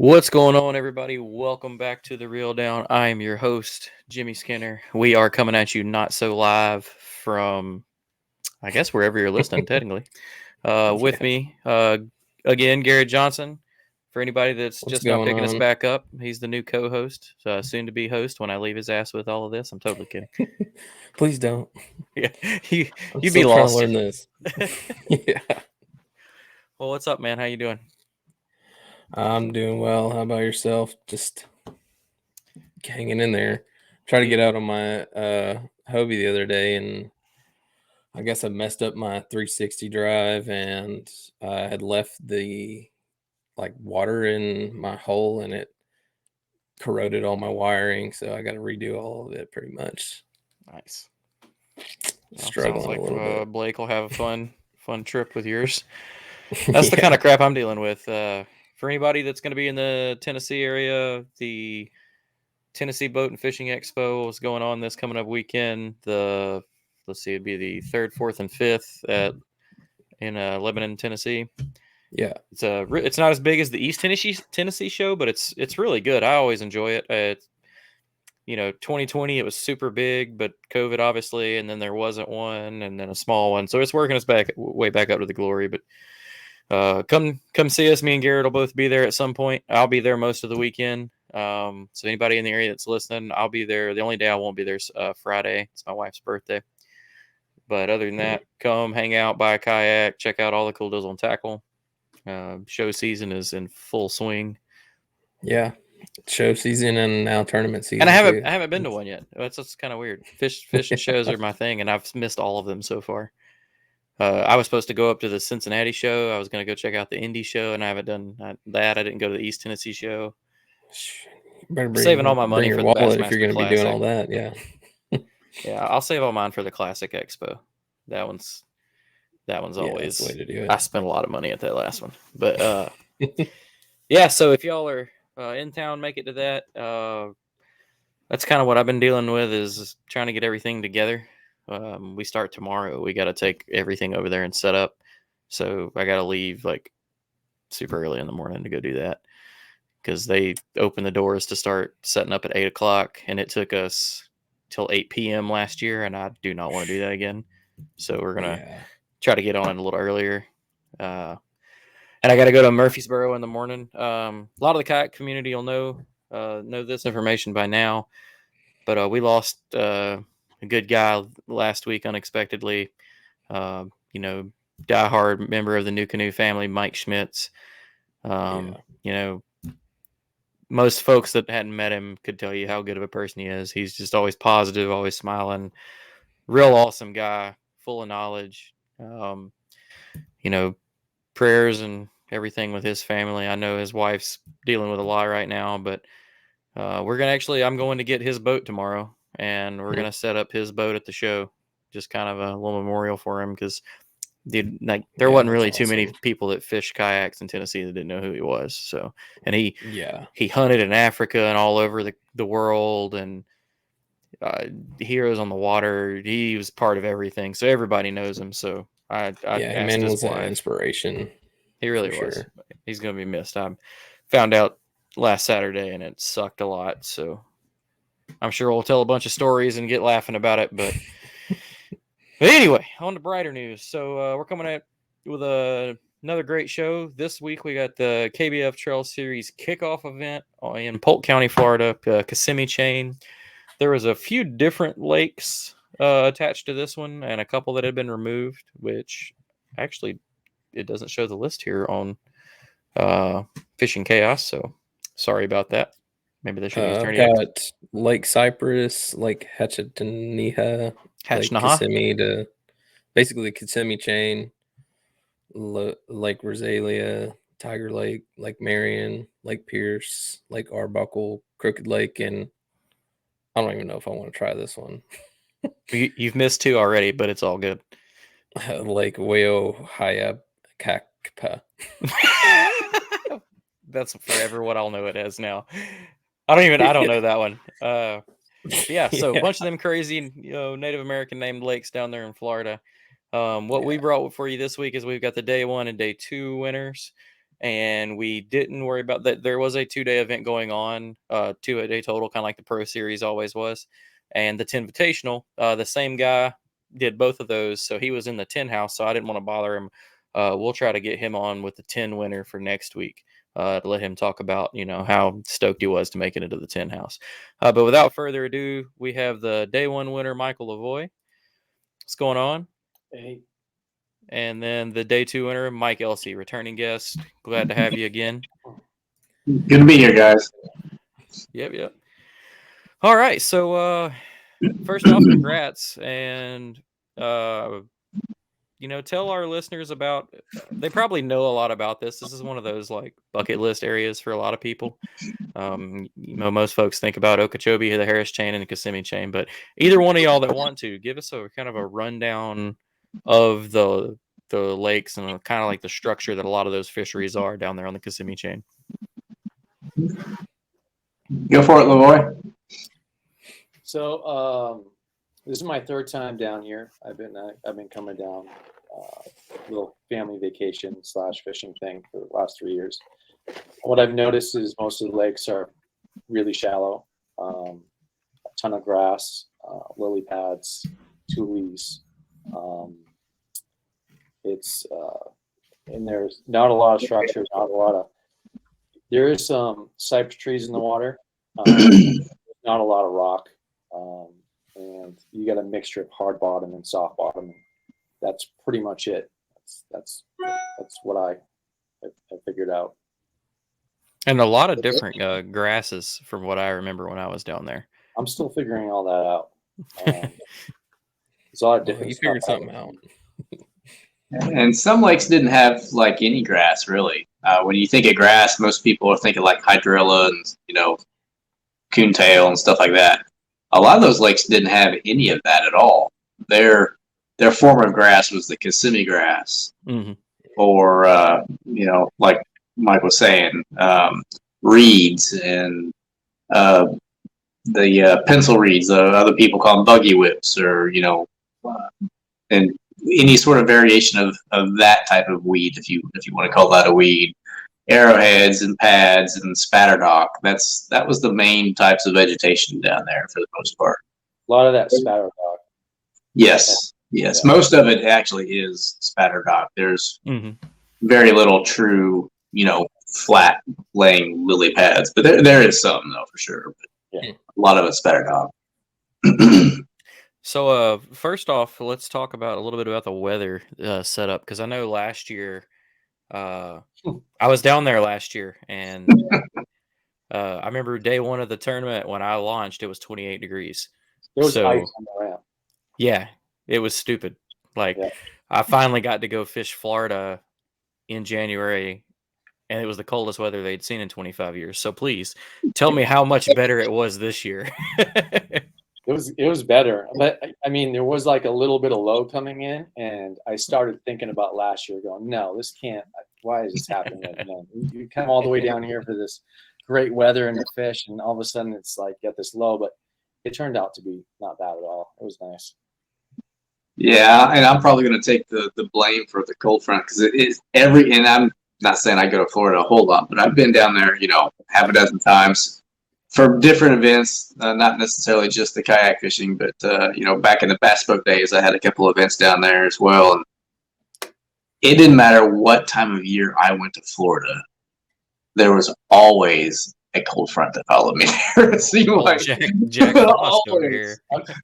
What's going on, everybody? Welcome back to The Real Down. I am your host, Jimmy Skinner. We are coming at you not so live from, I guess, wherever you're listening, technically. With Yeah. me, again, Garrett Johnson. For anybody that's What's just now going picking us on? back up, he's the new co-host, soon to be host when I leave his ass with all of this. I'm totally kidding. Please don't. Yeah, you, I'm you'd be still trying to lost. learn this. Yeah. Well, what's up, man? How you doing? I'm doing well. How about yourself? Just hanging in there. Tried to get out on my Hobie the other day, and I guess I messed up my 360 drive, and I had left the water in my hole, and it corroded all my wiring. So I got to redo all of it pretty much. Nice. Well, sounds Struggling a like little bit. Blake will have a fun trip with yours. That's the kind Yeah. of crap I'm dealing with. For anybody that's going to be in the Tennessee area, the Tennessee Boat and Fishing Expo is going on this coming up weekend. Let's see, it'd be the 3rd, 4th, and 5th in Lebanon, Tennessee. Yeah. It's not as big as the East Tennessee show, but it's really good. I always enjoy it. 2020 it was super big, but COVID obviously, and then there wasn't one, and then a small one. So it's working us way back up to the glory. But come see us. Me and Garrett will both be there at some point. I'll be there most of the weekend. So anybody in the area that's listening, I'll be there. The only day I won't be there is Friday. It's my wife's birthday. But other than that, come hang out, buy a kayak, check out all the cool deals on tackle. Show season is in full swing. Yeah. Show season and now tournament season. And Too. I haven't been to one yet. That's kind of weird. Fishing shows are my thing, and I've missed all of them so far. I was supposed to go up to the Cincinnati show. I was going to go check out the Indy show, and I haven't done that. I didn't go to the East Tennessee show. You better Saving all my money bring your for the wallet if you're Bassmaster going to be doing Classic. all that. Yeah. Yeah, I'll save all mine for the Classic Expo. That one's always. That's the way to do it. I spent a lot of money at that last one, but yeah. So if y'all are in town, make it to that. That's kind of what I've been dealing with, is trying to get everything together. We start tomorrow. We got to take everything over there and set up. So I got to leave like super early in the morning to go do that, because they open the doors to start setting up at 8 o'clock, and it took us till 8 p.m. last year, and I do not want to do that again. So we're gonna try to get on it a little earlier. And I got to go to Murfreesboro in the morning. A lot of the kayak community will know this information by now, but we lost a good guy last week unexpectedly. Diehard member of the New Canoe family, Mike Schmitz. Most folks that hadn't met him could tell you how good of a person he is. He's just always positive, always smiling, real awesome guy, full of knowledge. Prayers and everything with his family. I know his wife's dealing with a lot right now, but I'm going to get his boat tomorrow, and we're going to set up his boat at the show. Just kind of a little memorial for him, because there wasn't really too many people that fished kayaks in Tennessee that didn't know who he was. So, and he hunted in Africa and all over the world, and Heroes on the Water. He was part of everything, so everybody knows him. So I man was an inspiration. He really was. Sure. He's going to be missed. I found out last Saturday, and it sucked a lot. So I'm sure we'll tell a bunch of stories and get laughing about it. But anyway, on to brighter news. So we're coming at with another great show. This week we got the KBF Trail Series kickoff event in Polk County, Florida, Kissimmee Chain. There was a few different lakes attached to this one, and a couple that had been removed, which actually it doesn't show the list here on Fishing Chaos. So sorry about that. Maybe they should use I've got Lake Cypress, Lake Hatchetaniha, Lake Kissimmee, to basically the Kissimmee Chain, Lake Rosalia, Tiger Lake, Lake Marion, Lake Pierce, Lake Arbuckle, Crooked Lake, and I don't even know if I want to try this one. You've missed two already, but it's all good. Lake Weohayabakakpa. That's forever what I'll know it as now. I don't know that one. So a bunch of them crazy, Native American named lakes down there in Florida. We brought for you this week is we've got the day 1 and day 2 winners. and we didn't worry about that. There was a 2-day event going on, 2-day total, kind of like the Pro Series always was, and the 10 Invitational. The same guy did both of those, so he was in the 10 house, so I didn't want to bother him. We'll try to get him on with the 10 winner for next week, to let him talk about, how stoked he was to make it into the 10 house. But without further ado, we have the day 1 winner, Michael Lavoie. What's going on? Hey. And then the day 2 winner, Mike Elsea, returning guest. Glad to have you again. Good to be here, guys. Yep. All right, so first off, congrats, and tell our listeners about. They probably know a lot about this. This is one of those like bucket list areas for a lot of people. Most folks think about Okeechobee, the Harris chain, and the Kissimmee chain, but either one of y'all that want to give us a kind of a rundown of the lakes and kind of like the structure that a lot of those fisheries are down there on the Kissimmee chain. Go for it, Lavoie. So this is my 3rd time down here. I've been coming down little family vacation / fishing thing for the last 3 years. What I've noticed is most of the lakes are really shallow, a ton of grass, lily pads, tules. And there's not a lot of structures, there is some cypress trees in the water, not a lot of rock, and you got a mixture of hard bottom and soft bottom. That's pretty much it. That's what I figured out. And a lot of different grasses from what I remember when I was down there. I'm still figuring all that out. There's a lot of different you figured something out. And some lakes didn't have like any grass really. When you think of grass, most people are thinking like hydrilla and coontail and stuff like that. A lot of those lakes didn't have any of that at all. Their form of grass was the Kissimmee grass, or like Mike was saying, reeds and the pencil reeds. Other people call them buggy whips, or and any sort of variation of that type of weed, if you want to call that a weed. Arrowheads and pads and spatterdock. That was the main types of vegetation down there for the most part. A lot of that spatterdock. Yes. Yeah. Most of it actually is spatterdock. There's very little true, flat laying lily pads, but there is some though for sure. But a lot of it's spatterdock. So first off, let's talk about a little bit about the weather setup, because I know last year. I was down there last year, and I remember day 1 of the tournament when I launched, it was 28 degrees. There was ice on the ramp. Yeah, it was stupid. I finally got to go fish Florida in January, and it was the coldest weather they'd seen in 25 years. So please tell me how much better it was this year. It was better, but I mean, there was like a little bit of low coming in, and I started thinking about last year, going, no, this can't. Why is this happening? You come all the way down here for this great weather and the fish, and all of a sudden it's like get this low, but it turned out to be not bad at all. It was nice. Yeah, and I'm probably going to take the blame for the cold front, because it is and I'm not saying I go to Florida a whole lot, but I've been down there, half a dozen times. For different events, not necessarily just the kayak fishing, but back in the bass boat days, I had a couple events down there as well. And it didn't matter what time of year I went to Florida, there was always a cold front that followed me there. It seemed like Jack over here.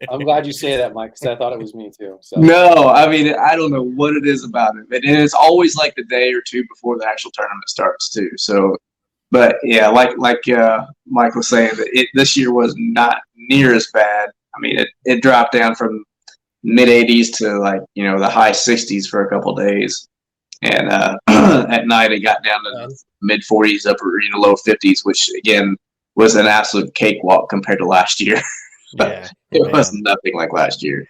I'm glad you say that, Mike, because I thought it was me too. So. No, I mean, I don't know what it is about it, and it's always like the day or two before the actual tournament starts too. So. But yeah, like Mike was saying, this year was not near as bad. I mean, it dropped down from mid 80s to the high 60s for a couple of days, and at night it got down to mid 40s, upper low 50s, which again was an absolute cakewalk compared to last year. Yeah, it was nothing like last year.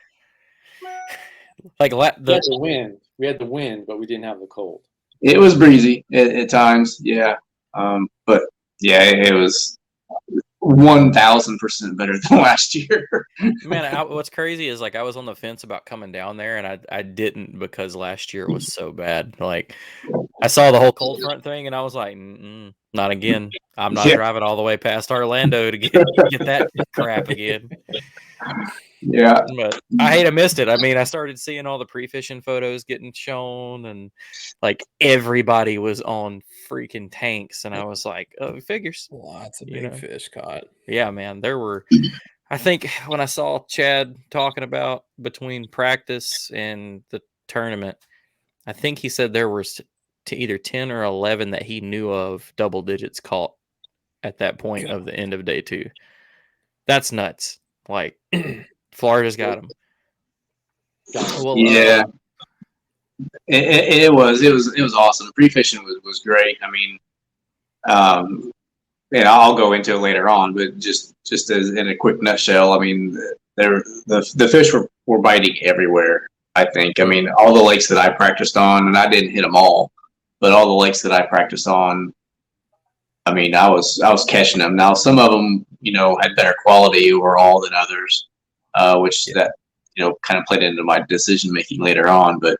We had the wind, but we didn't have the cold. It was breezy at times, yeah. But yeah, it was 1,000% better than last year. Man, what's crazy is like I was on the fence about coming down there, and I didn't because last year was so bad. Like I saw the whole cold front thing, and I was like, not again. I'm not driving all the way past Orlando to get that crap again. Yeah, but I hate I missed it. I mean, I started seeing all the pre-fishing photos getting shown, and like everybody was on freaking tanks, and I was like, oh, figures. Lots of big fish caught. Yeah, man, there were. I think when I saw Chad talking about between practice and the tournament, I think he said there was to either 10 or 11 that he knew of double digits caught at that point of the end of day 2. That's nuts. Like Florida's got him. Well, yeah, it was awesome. Pre-fishing was great. I mean, and I'll go into it later on, but just as in a quick nutshell, I mean, the fish were biting everywhere. I think. I mean, all the lakes that I practiced on, and I didn't hit them all, but all the lakes that I practiced on, I mean, I was catching them. Now, some of them, had better quality overall than others, which that kind of played into my decision making later on. But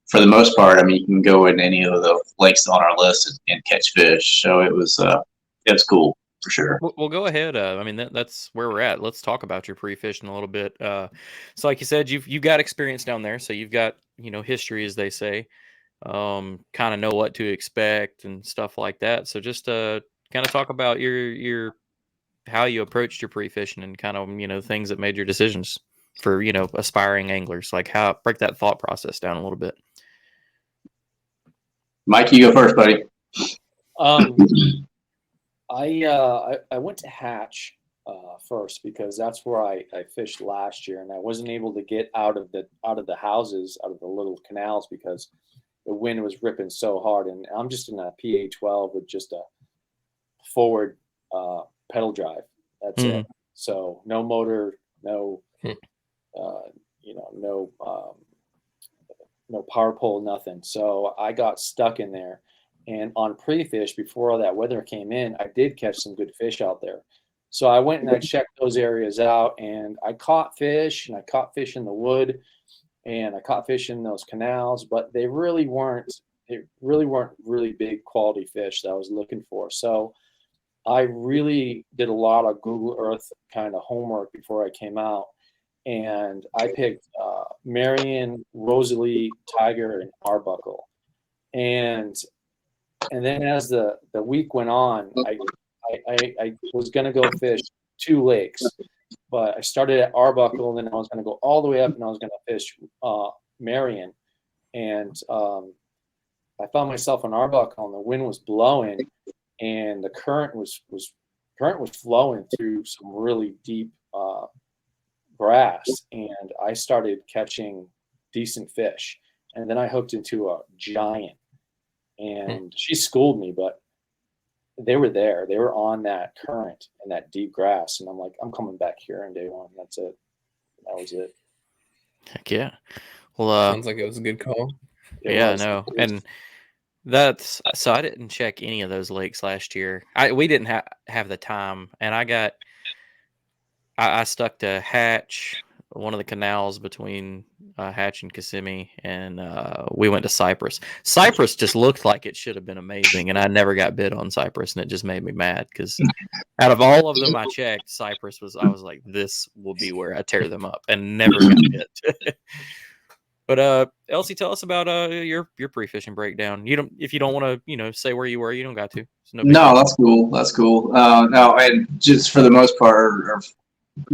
for the most part, I mean, you can go in any of the lakes on our list and catch fish. So it was cool for sure. Well, go ahead. I mean, that's where we're at. Let's talk about your pre-fishing a little bit. So, like you said, you've got experience down there, so you've got history, as they say. Kind of know what to expect and stuff like that. So, just kind of talk about your how you approached your pre-fishing and kind of things that made your decisions for aspiring anglers. Like how break that thought process down a little bit. Mike, you go first, buddy. I went to Hatch first because that's where I fished last year, and I wasn't able to get out of the houses, out of the little canals because the wind was ripping so hard. And I'm just in a PA-12 with just a forward pedal drive. That's it. So no motor, no no power pole, nothing. So I got stuck in there. And on pre-fish, before all that weather came in, I did catch some good fish out there. So I went and I checked those areas out, and I caught fish, and I caught fish in the wood, and I caught fish in those canals, but they really weren't really big quality fish that I was looking for. So I really did a lot of Google Earth kind of homework before I came out, and I picked Marion, Rosalie, Tiger, and Arbuckle. And then as the week went on, I was going to go fish 2 lakes, but I started at Arbuckle, and then I was going to go all the way up, and I was going to fish Marion. And I found myself on Arbuckle, and the wind was blowing, and the current was flowing through some really deep grass, and I started catching decent fish. And then I hooked into a giant. And she schooled me, but they were there. They were on that current and that deep grass. And I'm like, I'm coming back here on day 1. That's it. That was it. Heck yeah. Well, sounds like it was a good call. Yeah, no. And that's so I didn't check any of those lakes last year. We didn't have the time, and I stuck to Hatch, one of the canals between Hatch and Kissimmee, and we went to Cypress. Cypress just looked like it should have been amazing, and I never got bid on Cypress, and it just made me mad because out of all of them I checked, Cypress I was like, this will be where I tear them up, and never got bid. But Elsea, tell us about your pre-fishing breakdown. If you don't want to say where you were, you don't got to. No, that's cool. That's cool. No, and just for the most part,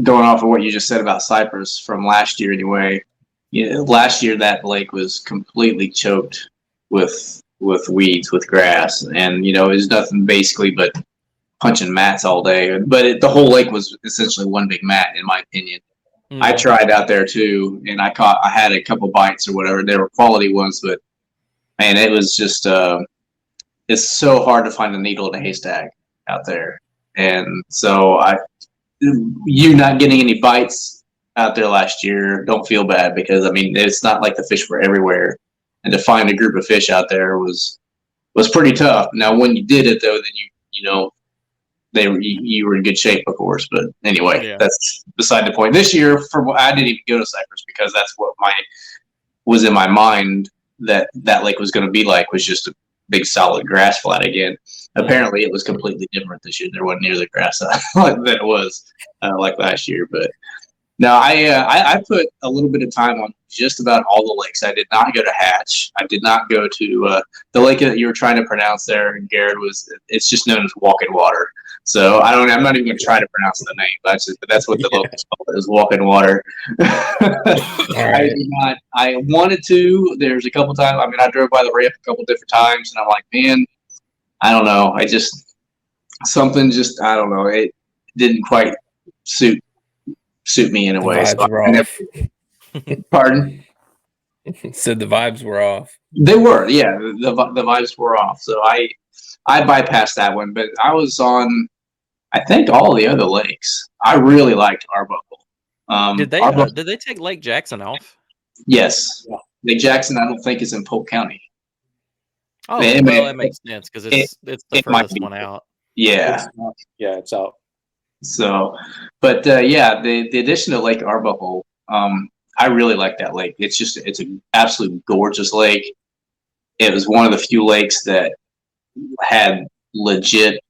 going off of what you just said about Cypress from last year anyway, last year that lake was completely choked with weeds, with grass, and it was nothing basically but punching mats all day. But the whole lake was essentially one big mat, in my opinion. I tried out there too, and I had a couple bites or whatever. They were quality ones, but man, it was just it's so hard to find a needle in a haystack out there. And so you not getting any bites out there last year, don't feel bad, because I mean, it's not like the fish were everywhere, and to find a group of fish out there was pretty tough. Now when you did it though, then you were in good shape, of course. But anyway, Yeah. that's beside the point. This year, I didn't even go to Cypress because that's what was in my mind that lake was going to be like, was just a big solid grass flat again. Apparently, it was completely different this year. There wasn't near the grass that it was like last year. But no, I put a little bit of time on just about all the lakes. I did not go to Hatch. I did not go to the lake that you were trying to pronounce there, Garrett. It's just known as Walking Water. So I'm not even going to try to pronounce the name, but that's what the locals call it, is Walking Water. I did not. I wanted to. There's a couple times. I mean, I drove by the ramp a couple different times, and I'm like, man, I don't know. I don't know. It didn't quite suit me in a way. Vibes were off. Pardon? Said the vibes were off. They were, yeah. The vibes were off. So I bypassed that one, but I was on, I think, all the other lakes. I really liked Arbuckle. Did they take Lake Jackson off? Yes. Lake Jackson, I don't think, is in Polk County. Oh, that makes sense because it's the furthest one out. Yeah. It's out. So, but the addition of Lake Arbuckle, I really like that lake. It's an absolutely gorgeous lake. It was one of the few lakes that had legit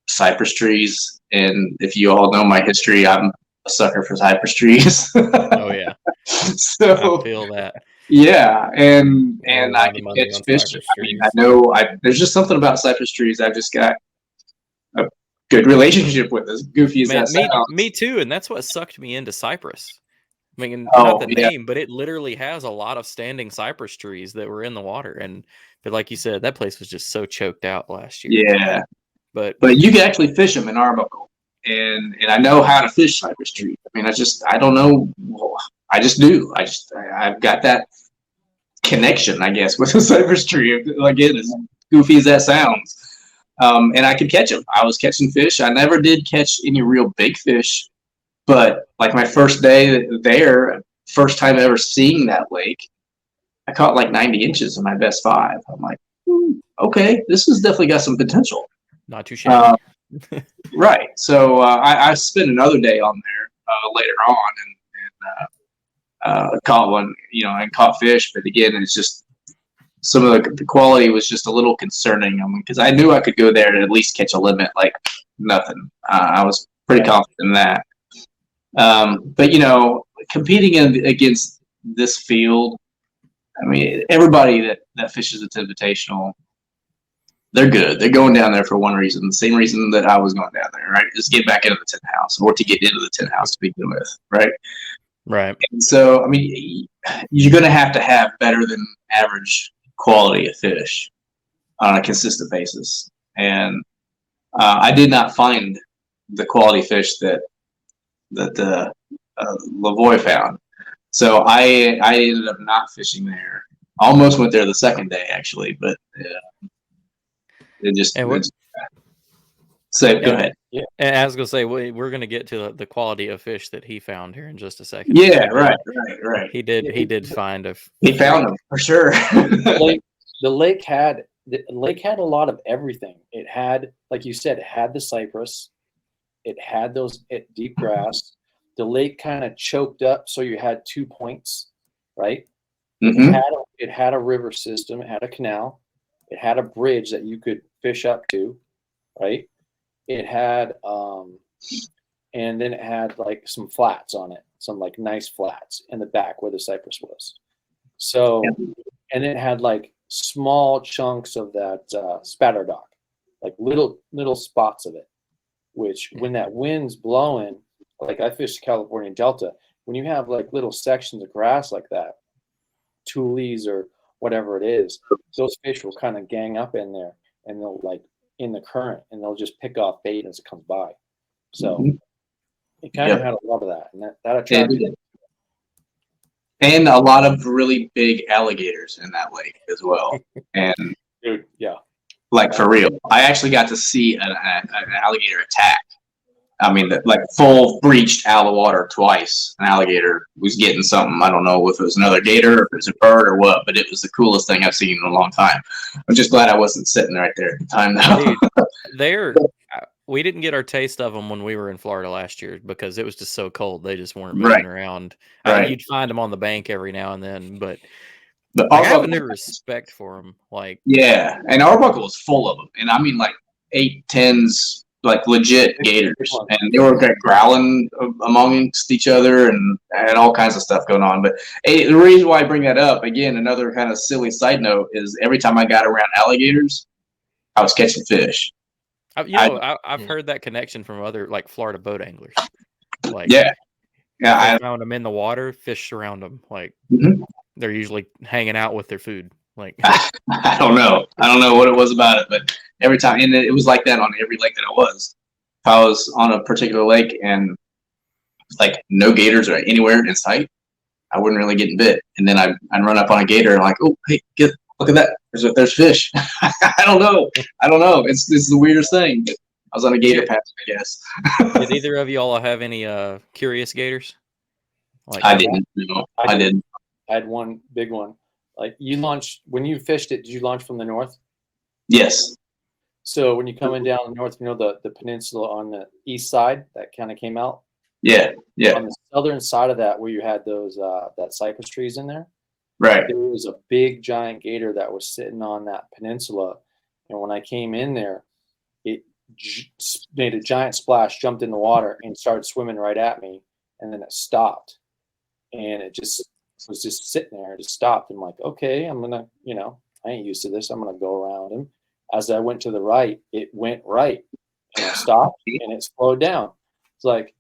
cypress trees. And if you all know my history, I'm a sucker for cypress trees. Oh yeah. So I feel that. Yeah, and I can catch fish. I mean, there's just something about cypress trees. I've just got a good relationship with, as goofy as that sounds. Me too, and that's what sucked me into cypress. I mean, not the name, but it literally has a lot of standing cypress trees that were in the water, but like you said, that place was just so choked out last year. Yeah, but you can actually fish them in Arbuckle, and I know how to fish cypress trees. I mean, I don't know. I just do. I've got that connection, I guess, with a cypress tree. Again, as goofy as that sounds. And I could catch them. I was catching fish. I never did catch any real big fish, but like my first day there, first time ever seeing that lake, I caught like 90 inches in my best 5. I'm like, okay, this has definitely got some potential. Not too shabby. Right. So I spent another day on there later on and caught one, and caught fish. But again, it's just some of the quality was just a little concerning. I mean, because I knew I could go there and at least catch a limit like nothing. I was pretty confident in that. But competing against this field, I mean, everybody that fishes at Invitational, they're good. They're going down there for one reason, the same reason that I was going down there, right? Is get back into the 10 house, or to get into the 10 house to begin with, right? Right. And so, I mean, you're going to have better than average quality of fish on a consistent basis. And I did not find the quality fish that Lavoie found. So I ended up not fishing there. Almost went there the second day, actually, but it just. So go ahead. Yeah, and I was gonna say we're gonna get to the quality of fish that he found here in just a second. Yeah, right. He did find a. He found them for sure. The lake had a lot of everything. It had, like you said, it had the cypress. It had those deep grass. The lake kind of choked up, so you had 2 points, right? Mm-hmm. It had a river system. It had a canal. It had a bridge that you could fish up to, right? It had, and then it had like some flats on it, some like nice flats in the back where the cypress was. So, and it had like small chunks of that spatter dock, like little spots of it, which when that wind's blowing, like I fished California Delta, when you have like little sections of grass like that, tules or whatever it is, those fish will kind of gang up in there and they'll like in the current and they'll just pick off bait as it comes by. So it kind of had a lot of that, and that attracted it. And a lot of really big alligators in that lake as well. And dude, yeah, like for real, I actually got to see an alligator attack. I mean, like full breached out of the water twice. An alligator was getting something. I don't know if it was another gator, or if it was a bird, or what, but it was the coolest thing I've seen in a long time. I'm just glad I wasn't sitting right there at the time, though. Dude, we didn't get our taste of them when we were in Florida last year because it was just so cold. They just weren't Right. moving around. Right. You'd find them on the bank every now and then, but The I have Arbuckle, no respect for them. Like, yeah, and Arbuckle was full of them, and I mean like 8, 10s, like legit gators, and they were like growling amongst each other and all kinds of stuff going on. But the reason why I bring that up, again, another kind of silly side note, is every time I got around alligators, I was catching fish. I've heard that connection from other like Florida boat anglers. Like, Yeah, I found them in the water, fish surround them. Like, they're usually hanging out with their food. Like, I don't know what it was about it, but every time, and it was like that on every lake that I was. If I was on a particular lake and like no gators or anywhere in sight, I wouldn't really get bit. And then I'd run up on a gator and like, oh, hey, look at that. There's fish. I don't know. It's the weirdest thing. I was on a gator path, I guess. Did either of you all have any curious gators? Like, I didn't. No, I didn't. I had one big one. Like, you launched when you fished it. Did you launch from the north? Yes. So when you coming down the north, the peninsula on the east side that kind of came out. Yeah. On the southern side of that, where you had those that cypress trees in there, right? There was a big giant gator that was sitting on that peninsula, and when I came in there, it made a giant splash, jumped in the water, and started swimming right at me, and then it stopped, and it just was just sitting there. It just stopped. I'm like, okay, I'm gonna, I ain't used to this. I'm gonna go around him. As I went to the right, it went right, and I stopped, and it slowed down. It's like,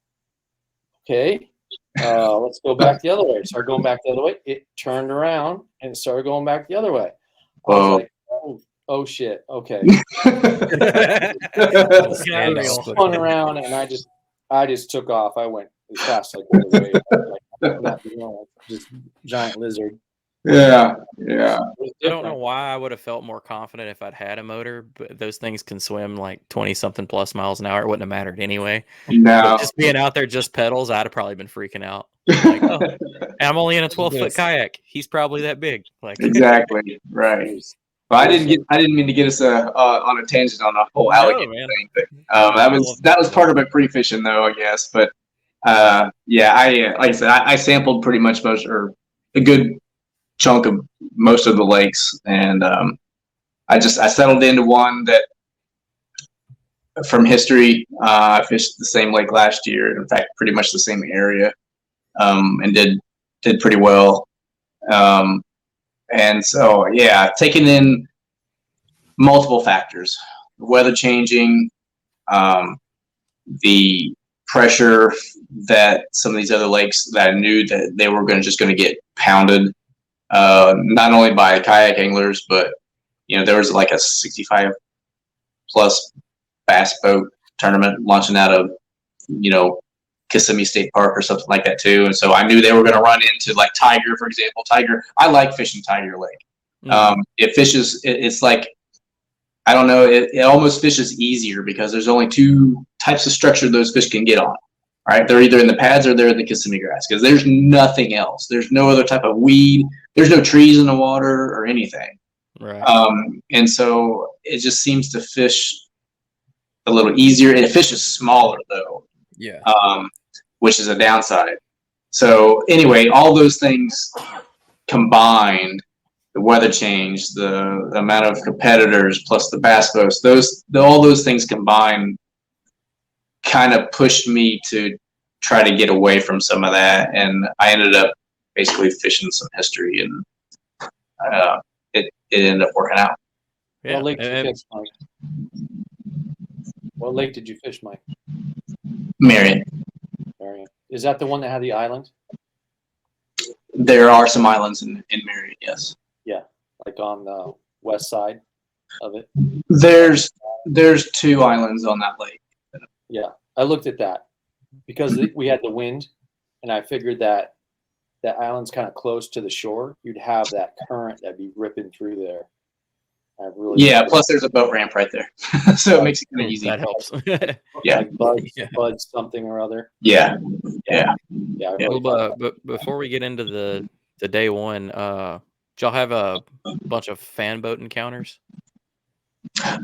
okay, let's go back the other way. Started going back the other way. It turned around and started going back the other way. I was like, oh shit, okay. Spun around, and I just took off. I went as fast as I could away. Just giant lizard. Yeah. I don't know why I would have felt more confident if I'd had a motor, but those things can swim like 20-something plus miles an hour. It wouldn't have mattered anyway. No. Just being out there, just pedals, I'd have probably been freaking out. Like, oh, I'm only in a 12-foot kayak. He's probably that big. Like, exactly. Right. Well, I didn't mean to get us on a tangent on a whole alligator thing. But, that was part of my pre-fishing, though, I guess. But yeah, like I said, I sampled pretty much a good chunk of most of the lakes, and I settled into one that, from history, I fished the same lake last year. In fact, pretty much the same area, and did pretty well. And so, yeah, taking in multiple factors: the weather changing, the pressure that some of these other lakes that I knew that they were just going to get pounded, not only by kayak anglers, but there was like a 65 plus bass boat tournament launching out of Kissimmee State Park or something like that too. And so I knew they were going to run into like Tiger, for example. Tiger, I like fishing Tiger Lake. It fishes. It's like, I don't know. It almost fishes easier because there's only two types of structure those fish can get on. Right, they're either in the pads or they're in the Kissimmee grass because there's nothing else. There's no other type of weed. There's no trees in the water or anything. Right. And so it just seems to fish a little easier. And it fishes smaller though. Yeah. Which is a downside. So anyway, all those things combined, the weather change, the amount of competitors, plus the bass boats, all those things combined kind of pushed me to try to get away from some of that, and I ended up basically fishing some history, and it ended up working out. Yeah. What lake did you fish, Mike? What lake did you fish, Mike? Marion. Is that the one that had the island? There are some islands in Marion, yes. Yeah, like on the west side of it. There's 2 islands on that lake. Yeah, I looked at that because we had the wind, and I figured that island's kind of close to the shore. You'd have that current that'd be ripping through there. Plus there's a boat ramp right there, so it makes it kind of easy. That helps. Yeah, like Bud something or other. Yeah. But before we get into the day one, did y'all have a bunch of fan boat encounters?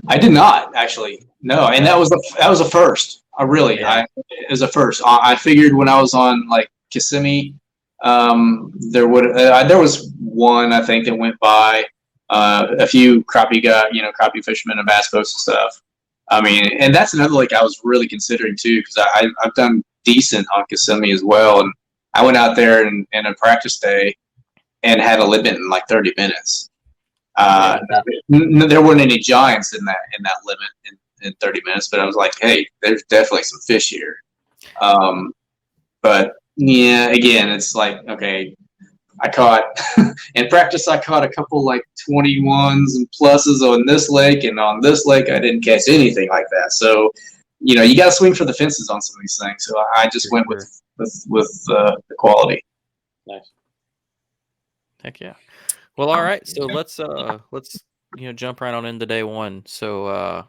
I did not actually. No, and that was a first. It was a first. I figured when I was on like Kissimmee, there was one I think that went by. A few crappie crappie fishermen and bass boats and stuff. I mean, and that's another lake I was really considering too, because I've done decent on Kissimmee as well, and I went out there in a practice day and had a limit in like 30 minutes. There weren't any giants in that limit in 30 minutes, but I was like, hey, there's definitely some fish here. But yeah, again, it's like, okay, I caught in practice. I caught a couple like 21s and pluses on this lake, and on this lake, I didn't catch anything like that. So, you got to swing for the fences on some of these things. So I just went with the quality. Nice. Heck yeah. Well, all right. So let's jump right on into day one. So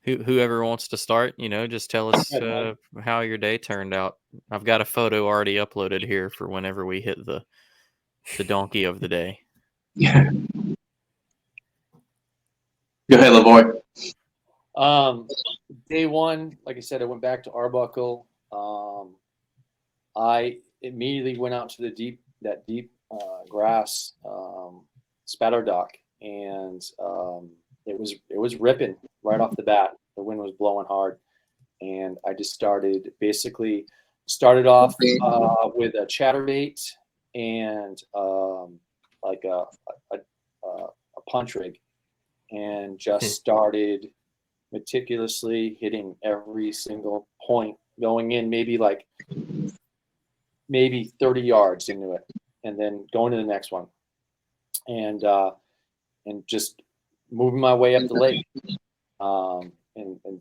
whoever wants to start, just tell us how your day turned out. I've got a photo already uploaded here for whenever we hit the donkey of the day. Yeah. Go ahead, Lavoie. Day one, like I said, I went back to Arbuckle. I immediately went out to the deep grass spatter dock, and it was ripping right off the bat. The wind was blowing hard, and I just started off with a chatterbait and like a punch rig, and just started meticulously hitting every single point, going in maybe 30 yards into it, and then going to the next one, and just moving my way up the lake, and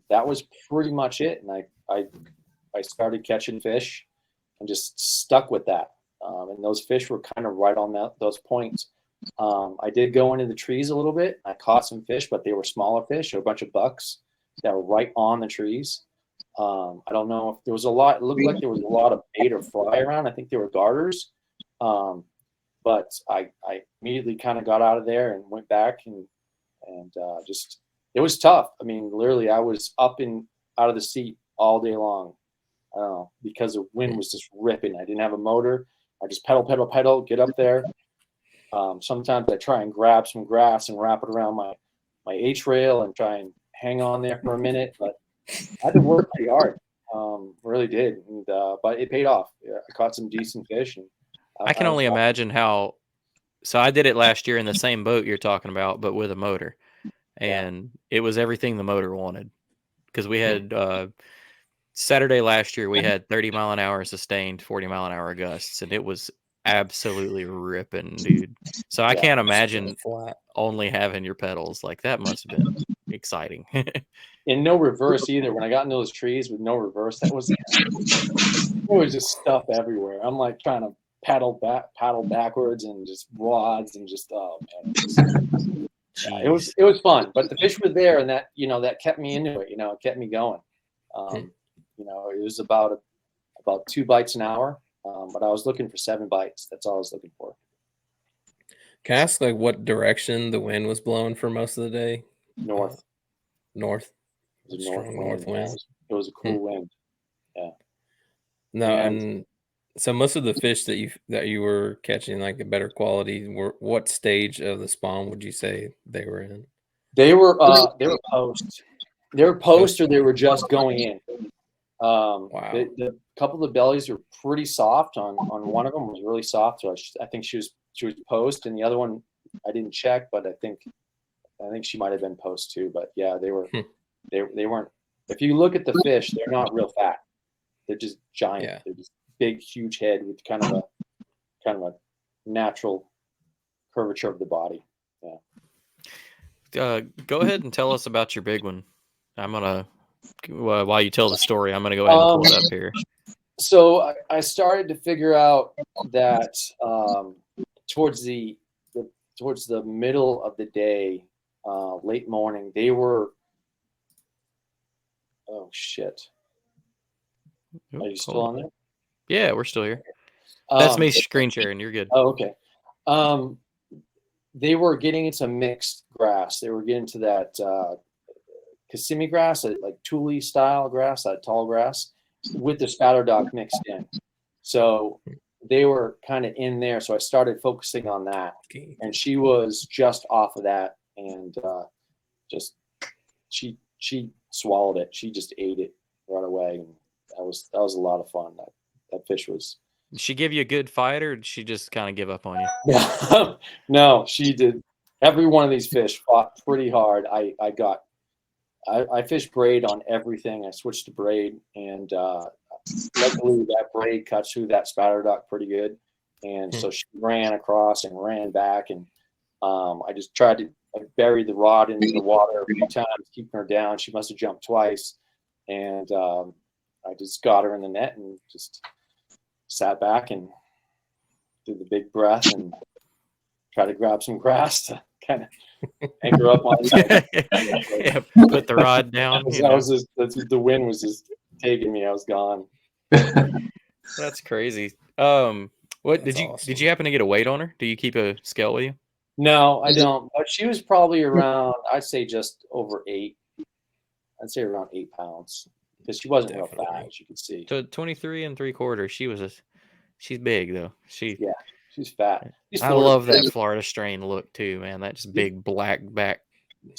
that was pretty much it. And I started catching fish and just stuck with that, and those fish were kind of right on those points. I did go into the trees a little bit. I caught some fish, but they were smaller fish, a bunch of bucks that were right on the trees. I don't know if there was a lot. It looked like there was a lot of bait or fry around. I think they were garters. But I immediately kind of got out of there and went back and just, it was tough. I mean, literally, I was up and out of the seat all day long because the wind was just ripping. I didn't have a motor. I just pedal, get up there. Sometimes I try and grab some grass and wrap it around my H rail and try and hang on there for a minute, but I had to work pretty hard. Really did, and but it paid off. Yeah, I caught some decent fish, and I can only imagine how. So I did it last year in the same boat you're talking about, but with a motor, and it was everything the motor wanted, because we had Saturday last year we had 30-mile-an-hour sustained, 40-mile-an-hour gusts, and it was absolutely ripping, dude. So I can't imagine only having your pedals. Like, that must have been exciting. And no reverse either. When I got into those trees with no reverse, it was just stuff everywhere. I'm like trying to paddle backwards and just rods and just it was fun. But the fish were there, and that that kept me into it. It kept me going. It was about 2 bites an hour, but I was looking for 7 bites. That's all I was looking for. Can I ask what direction the wind was blowing for most of the day? North. North. It was Strong north wind. It was a cool wind. Yeah. No, and so most of the fish that you were catching, like the better quality, were what stage of the spawn would you say they were in? They were post. They were post, or they were just going in. Wow. The couple of the bellies were pretty soft. On one of them was really soft, so I think she was post, and the other one I didn't check, but I think she might have been post too. But yeah, they were. They weren't. If you look at the fish, they're not real fat. They're just giant. Yeah. They're just big, huge head with kind of a natural curvature of the body. Yeah. Go ahead and tell us about your big one. I'm gonna while you tell the story, I'm gonna go ahead and pull it up here. So I started to figure out that towards the middle of the day, late morning, they were. Oh shit! Are you still on there? Yeah, we're still here. That's me screen sharing. You're good. Oh, okay. they were getting into mixed grass. They were getting to that Kissimmee grass, like Thule style grass, that tall grass, with the spatter dock mixed in. So they were kind of in there. So I started focusing on that, and she was just off of that, and just she swallowed it. She just ate it right away, and that was a lot of fun. That fish was. Did she give you a good fight, or did she just kind of give up on you? No, she did. Every one of these fish fought pretty hard. I fished braid on everything. I switched to braid, and luckily that braid cut through that spatter duck pretty good. And so she ran across and ran back, and I just tried to bury the rod into the water a few times, keeping her down. She must have jumped twice, and I just got her in the net and just sat back and did the big breath and try to grab some grass to kind of anchor up on Yeah, put the rod down. The wind was just taking me. I was gone. That's crazy. Did you happen to get a weight on her? Do you keep a scale with you? No, I don't. But she was probably around, I'd say just over 8. I'd say around 8 pounds. Because she wasn't real fat, as you can see. So 23 3/4. She's big though. She's fat. I love that Florida strain look too, man. That just big black back,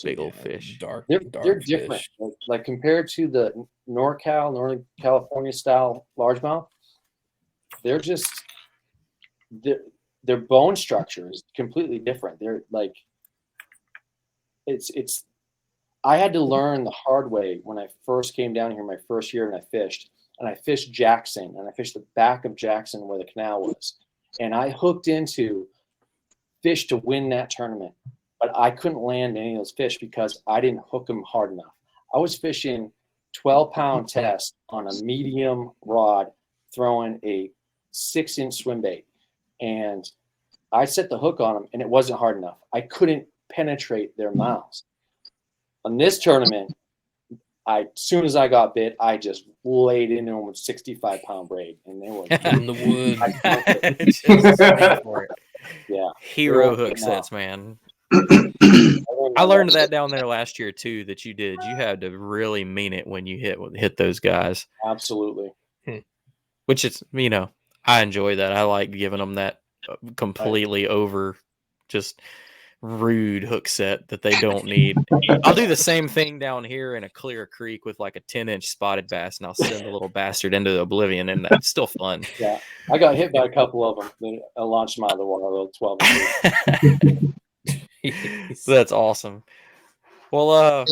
big old fish. They're different. Like compared to the Northern California style largemouth, they're just their bone structure is completely different. They're like it's. I had to learn the hard way when I first came down here my first year, and I fished Jackson, and I fished the back of Jackson where the canal was, and I hooked into fish to win that tournament, but I couldn't land any of those fish because I didn't hook them hard enough. I was fishing 12-pound test on a medium rod, throwing a 6-inch swim bait, and I set the hook on them, and it wasn't hard enough. I couldn't penetrate their mouths. On this tournament, as soon as I got bit, I just laid into them with 65-pound braid, and they were in the wood. Yeah, hero hook sets, man. I learned that down there last year too. That you had to really mean it when you hit those guys. Absolutely. Which is, I enjoy that. I like giving them that completely over, just rude hook set that they don't need. I'll do the same thing down here in a clear creek with like a 10-inch spotted bass, and I'll send the little bastard into oblivion, and that's still fun. Yeah, I got hit by a couple of them. Then I launched them out of the water, little 12. That's awesome. Well,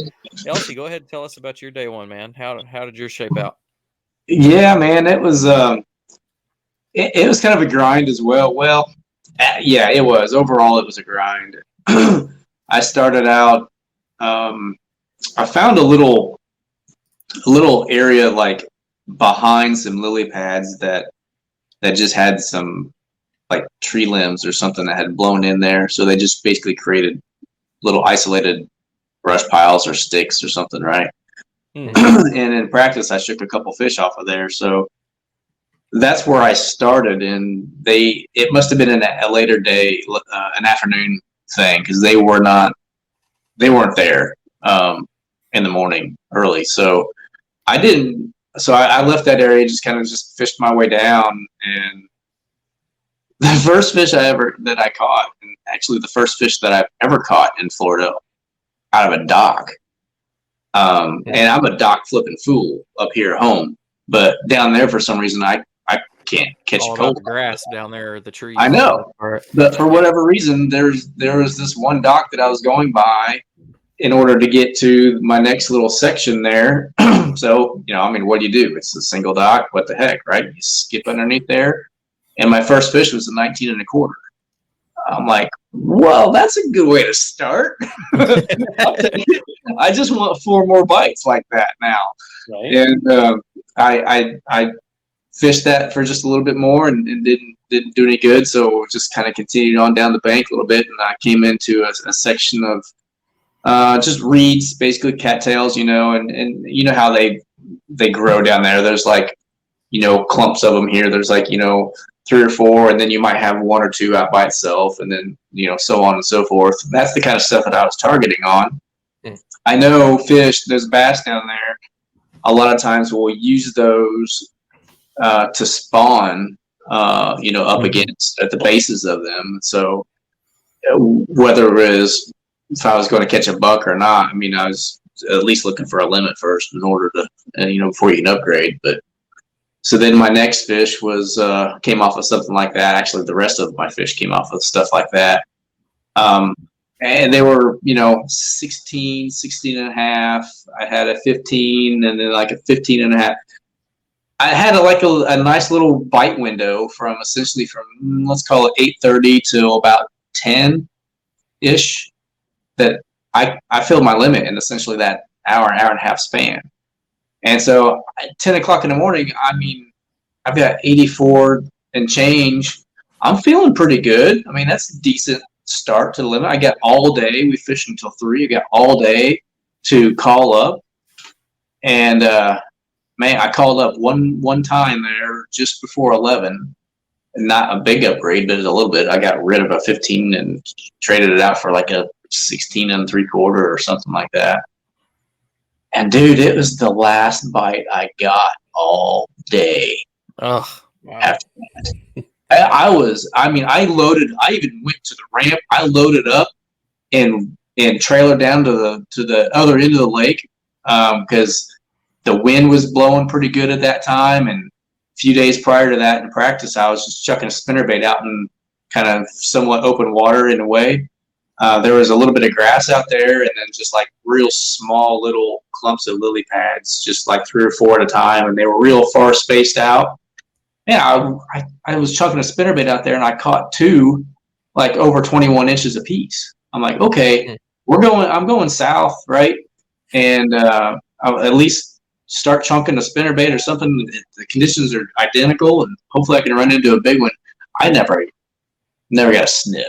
Elsea, go ahead and tell us about your day one, man. How did yours shape out? Yeah, man, it was it was kind of a grind as well. Well, yeah, it was. Overall, it was a grind. I started out. I found a little area like behind some lily pads that just had some like tree limbs or something that had blown in there. So they just basically created little isolated brush piles or sticks or something, right? And in practice, I shook a couple fish off of there. So that's where I started, and it must have been a later day, an afternoon thing, because they weren't there in the morning early. So I left that area, just kind of just fished my way down, and the first fish that I caught, and actually the first fish that I've ever caught in Florida out of a dock. And I'm a dock flipping fool up here at home, but down there for some reason I can't catch a cold. The grass down there, the trees. I know, but for whatever reason, there was this one dock that I was going by in order to get to my next little section there. So what do you do? It's a single dock. What the heck, right? You skip underneath there, and my first fish was a 19 1/4. I'm like, well, that's a good way to start. I just want 4 more bites like that now. Right. And I fished that for just a little bit more and didn't do any good. So just kind of continued on down the bank a little bit. And I came into a section of just reeds, basically cattails, and you know how they grow down there. There's like clumps of them here. There's like, 3 or 4, and then you might have 1 or 2 out by itself, and then, so on and so forth. That's the kind of stuff that I was targeting on. I know there's bass down there. A lot of times we'll use those to spawn, up against at the bases of them. So whether it was if I was going to catch a buck or not, I mean, I was at least looking for a limit first in order to, before you can upgrade. But so then my next fish came off of something like that. Actually, the rest of my fish came off of stuff like that. And they were, 16 and a half. I had a 15 and then like a 15 and a half. I had a nice little bite window from let's call it 8:30 till about 10-ish that I filled my limit in essentially that hour and a half span. And so at 10 o'clock in the morning, I mean, I've got 84 and change. I'm feeling pretty good. I mean, that's a decent start to the limit. I got all day. We fished until 3. I got all day to call up. And, man, I called up one time there just before 11. Not a big upgrade, but a little bit. I got rid of a 15 and traded it out for like a 16 and 3/4 or something like that. And dude, it was the last bite I got all day. Oh, wow. After that. I even went to the ramp. I loaded up and trailered down to the other end of the lake because the wind was blowing pretty good at that time. And a few days prior to that in practice, I was just chucking a spinnerbait out in kind of somewhat open water in a way. There was a little bit of grass out there and then just like real small little clumps of lily pads, just like 3 or 4 at a time. And they were real far spaced out. Yeah, I was chucking a spinnerbait out there and I caught 2 like over 21 inches a piece. I'm like, okay, I'm going south, right? And I'll at least start chunking a spinnerbait or something. The conditions are identical and hopefully I can run into a big one. I never got a sniff.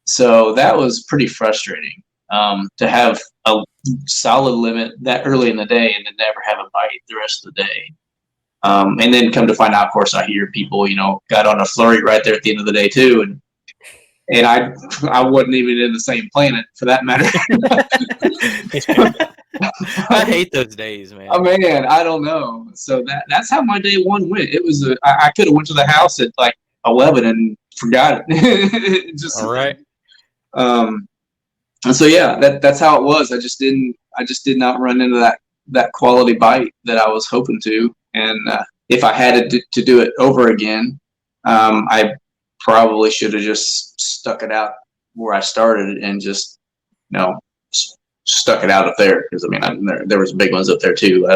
So that was pretty frustrating to have a solid limit that early in the day and then never have a bite the rest of the day. And then come to find out, of course, I hear people, got on a flurry right there at the end of the day too. And I wasn't even in the same planet for that matter. I hate those days, man. Oh man, I don't know. So that's how my day 1 went. It was I could have went to the house at like 11 and forgot it. Just all right. And so yeah, that's how it was. I just did not run into that quality bite that I was hoping to. And if I had to do it over again, I probably should have just stuck it out where I started and just, stuck it out up there. Because I mean, there was big ones up there too.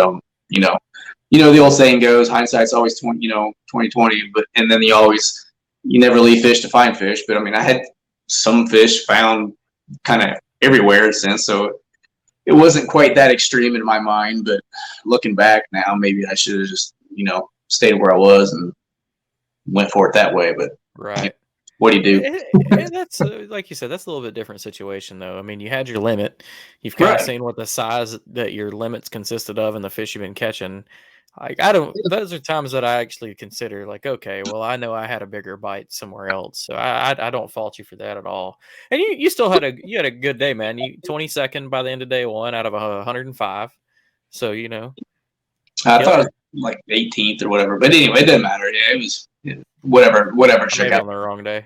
The old saying goes, hindsight's always 20/20. But and then you never leave fish to find fish. But I mean, I had some fish found kind of everywhere since, so it wasn't quite that extreme in my mind. But looking back now, maybe I should have just stayed where I was and went for it that way. But right, what do you do? That's like you said, that's a little bit different situation though. I mean, you had your limit. You've kind of seen what the size that your limits consisted of and the fish you've been catching. Like those are times that I actually consider like, okay, well, I know I had a bigger bite somewhere else, so I don't fault you for that at all. And you still had a good day, man. You 22nd by the end of day 1 out of 105. So I thought it was like 18th or whatever, but anyway, it doesn't matter. Yeah, it was whatever. Maybe on the wrong day.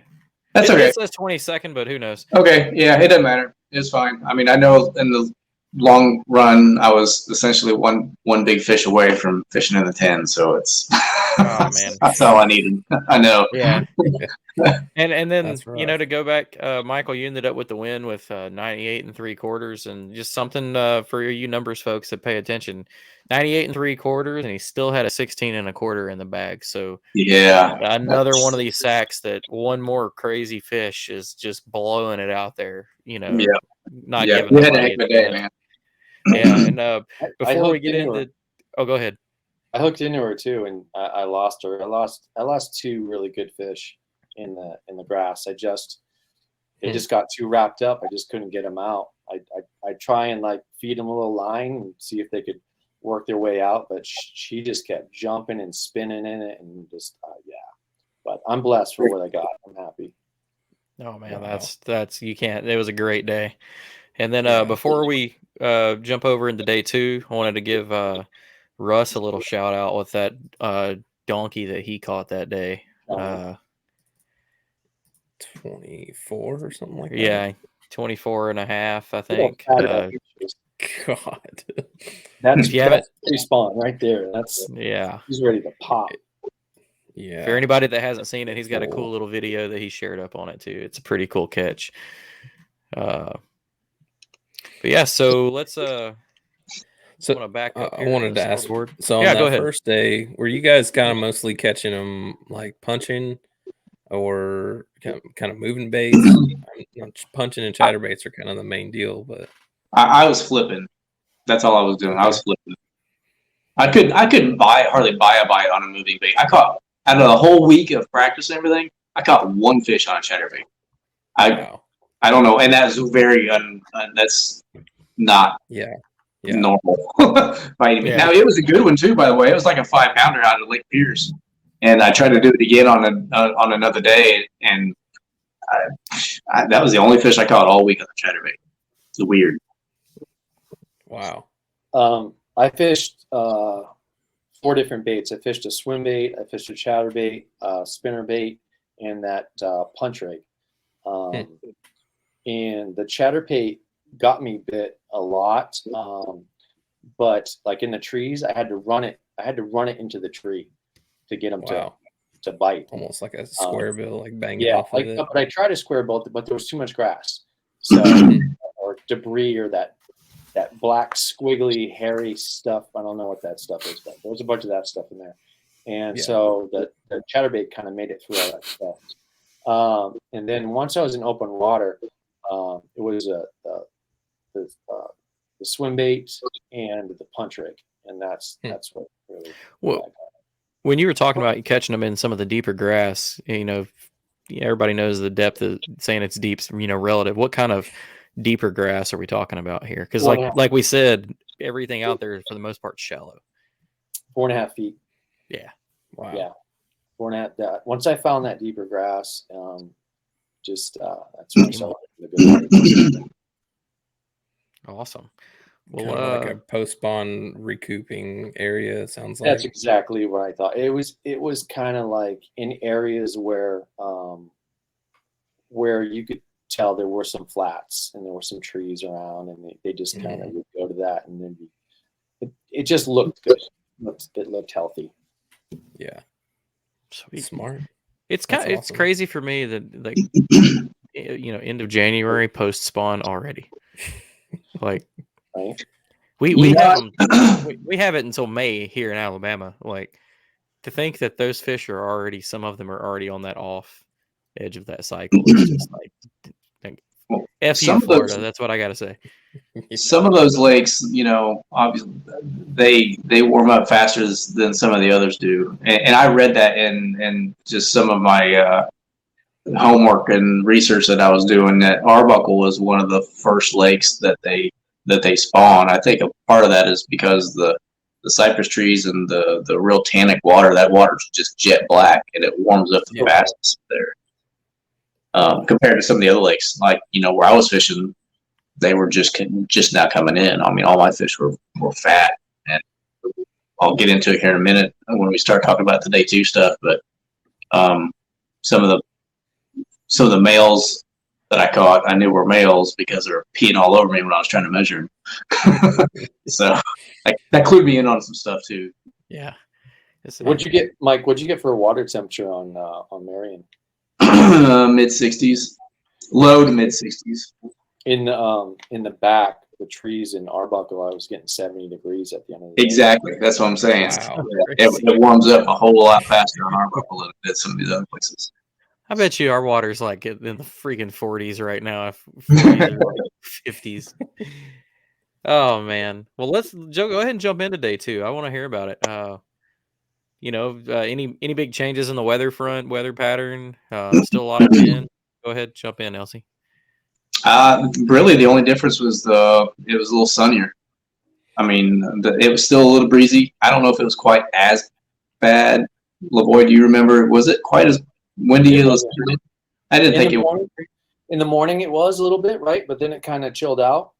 That's okay. It says 22nd, but who knows? Okay, yeah, it doesn't matter. It's fine. I mean, I know in the long run, I was essentially one big fish away from fishing in the 10, so it's oh man, that's all I needed. I know. Yeah. and then to go back, Michael, you ended up with the win with 98 3/4, and just something for you numbers folks that pay attention. 98 3/4, and he still had a 16 1/4 in the bag. So yeah, another one of these sacks that one more crazy fish is just blowing it out there. Not giving. We had a heck of a day, man. Yeah, and before we get into, go ahead. I hooked into her too, and I lost her. I lost 2 really good fish in the grass. They just got too wrapped up. I just couldn't get them out. I try and like feed them a little line and see if they could work their way out, but she just kept jumping and spinning in it, and just yeah. But I'm blessed for what I got. I'm happy. Oh man, Wow. that's you can't. It was a great day. And then before we jump over into day 2, I wanted to give Russ a little shout out with that donkey that he caught that day. 24 or something like that. Yeah, 24 and a half, I think. God. That's you haven't- respawn right there. Yeah. He's ready to pop. Yeah. For anybody that hasn't seen it, he's got a cool little video that he shared up on it too. It's a pretty cool catch. But yeah, so let's want to back up I here wanted on the to ask. scoreboard. So on Yeah, that go ahead. first day, were you guys kind of mostly catching them like punching, or kind of moving baits? Punching and chatterbaits are kind of the main deal, but I was flipping. That's all I was doing. I was flipping. I couldn't hardly buy a bite on a moving bait. I caught, out of the whole week of practice and everything, I caught one fish on a chatterbait. wow. I don't know, and that's very that's not normal by any means. Yeah. Now it was a good one too, by the way. It was like a 5-pounder out of Lake Pierce, and I tried to do it again on another day, and that was the only fish I caught all week on the chatterbait. It's weird. Wow. I fished 4 different baits. I fished a swim bait, I fished a chatterbait, spinner bait, and that punch rig. And the chatterbait got me bit a lot, but like in the trees, I had to run it into the tree to get them to bite. Almost like a square bill, like bang off like, of it. but I tried a square bill, but there was too much grass, so or debris, or that black squiggly hairy stuff. I don't know what that stuff is, but there was a bunch of that stuff in there, and so the chatterbait kind of made it through all that stuff. And then once I was in open water, it was the swim bait and the punch rig, and that's what really. Well, when you were talking about catching them in some of the deeper grass, everybody knows the depth of saying it's deep, relative. What kind of deeper grass are we talking about here? Because like we said, everything out there for the most part is shallow. 4.5 feet. Yeah. Wow. Yeah. 4.5. Once I found that deeper grass, that's when I saw it. Awesome. Well, kind of like a post-spawn recouping area, it sounds like. That's exactly what I thought. It was kind of like in areas where you could tell there were some flats and there were some trees around, and they just kind of would go to that, and then it just looked good. It looked healthy. Yeah. Sweet. Smart. It's it's crazy for me that, like, end of January, post spawn already. Like, right? we have it until May here in Alabama. Like, to think that those fish are already, some of them are already on that off edge of that cycle. It's just like F you, Florida. That's what I got to say. Some of those lakes, obviously they warm up faster than some of the others do, and I read that in just some of my homework and research that I was doing, that Arbuckle was one of the first lakes that they spawn. I think a part of that is because the cypress trees and the real tannic water, that water's just jet black, and it warms up the fastest there. Compared to some of the other lakes, like where I was fishing, they were just now coming in. I mean, all my fish were fat, and I'll get into it here in a minute when we start talking about the day 2 stuff. But some of the males that I caught, I knew were males because they were peeing all over me when I was trying to measure them. So that clued me in on some stuff too. Yeah. What'd you get, Mike? What'd you get for water temperature on Marion? Mid 60s, low to mid 60s. In the back, the trees in Arbuckle, I was getting 70 degrees at the end of the day. Exactly, that's what I'm saying. Wow. It warms up a whole lot faster on Arbuckle than it did some of these other places. I bet you our water's like in the freaking 40s right now, 40s or 50s. Oh man. Well, Joe, go ahead and jump into day 2. I want to hear about it. Any big changes in the weather pattern? Still a lot of wind. Go ahead, jump in, Elsea. Really, the only difference was it was a little sunnier. I mean, it was still a little breezy. I don't know if it was quite as bad. Lavoie, do you remember? Was it quite as windy? I didn't think it was. In the morning, it was a little bit, right? But then it kind of chilled out,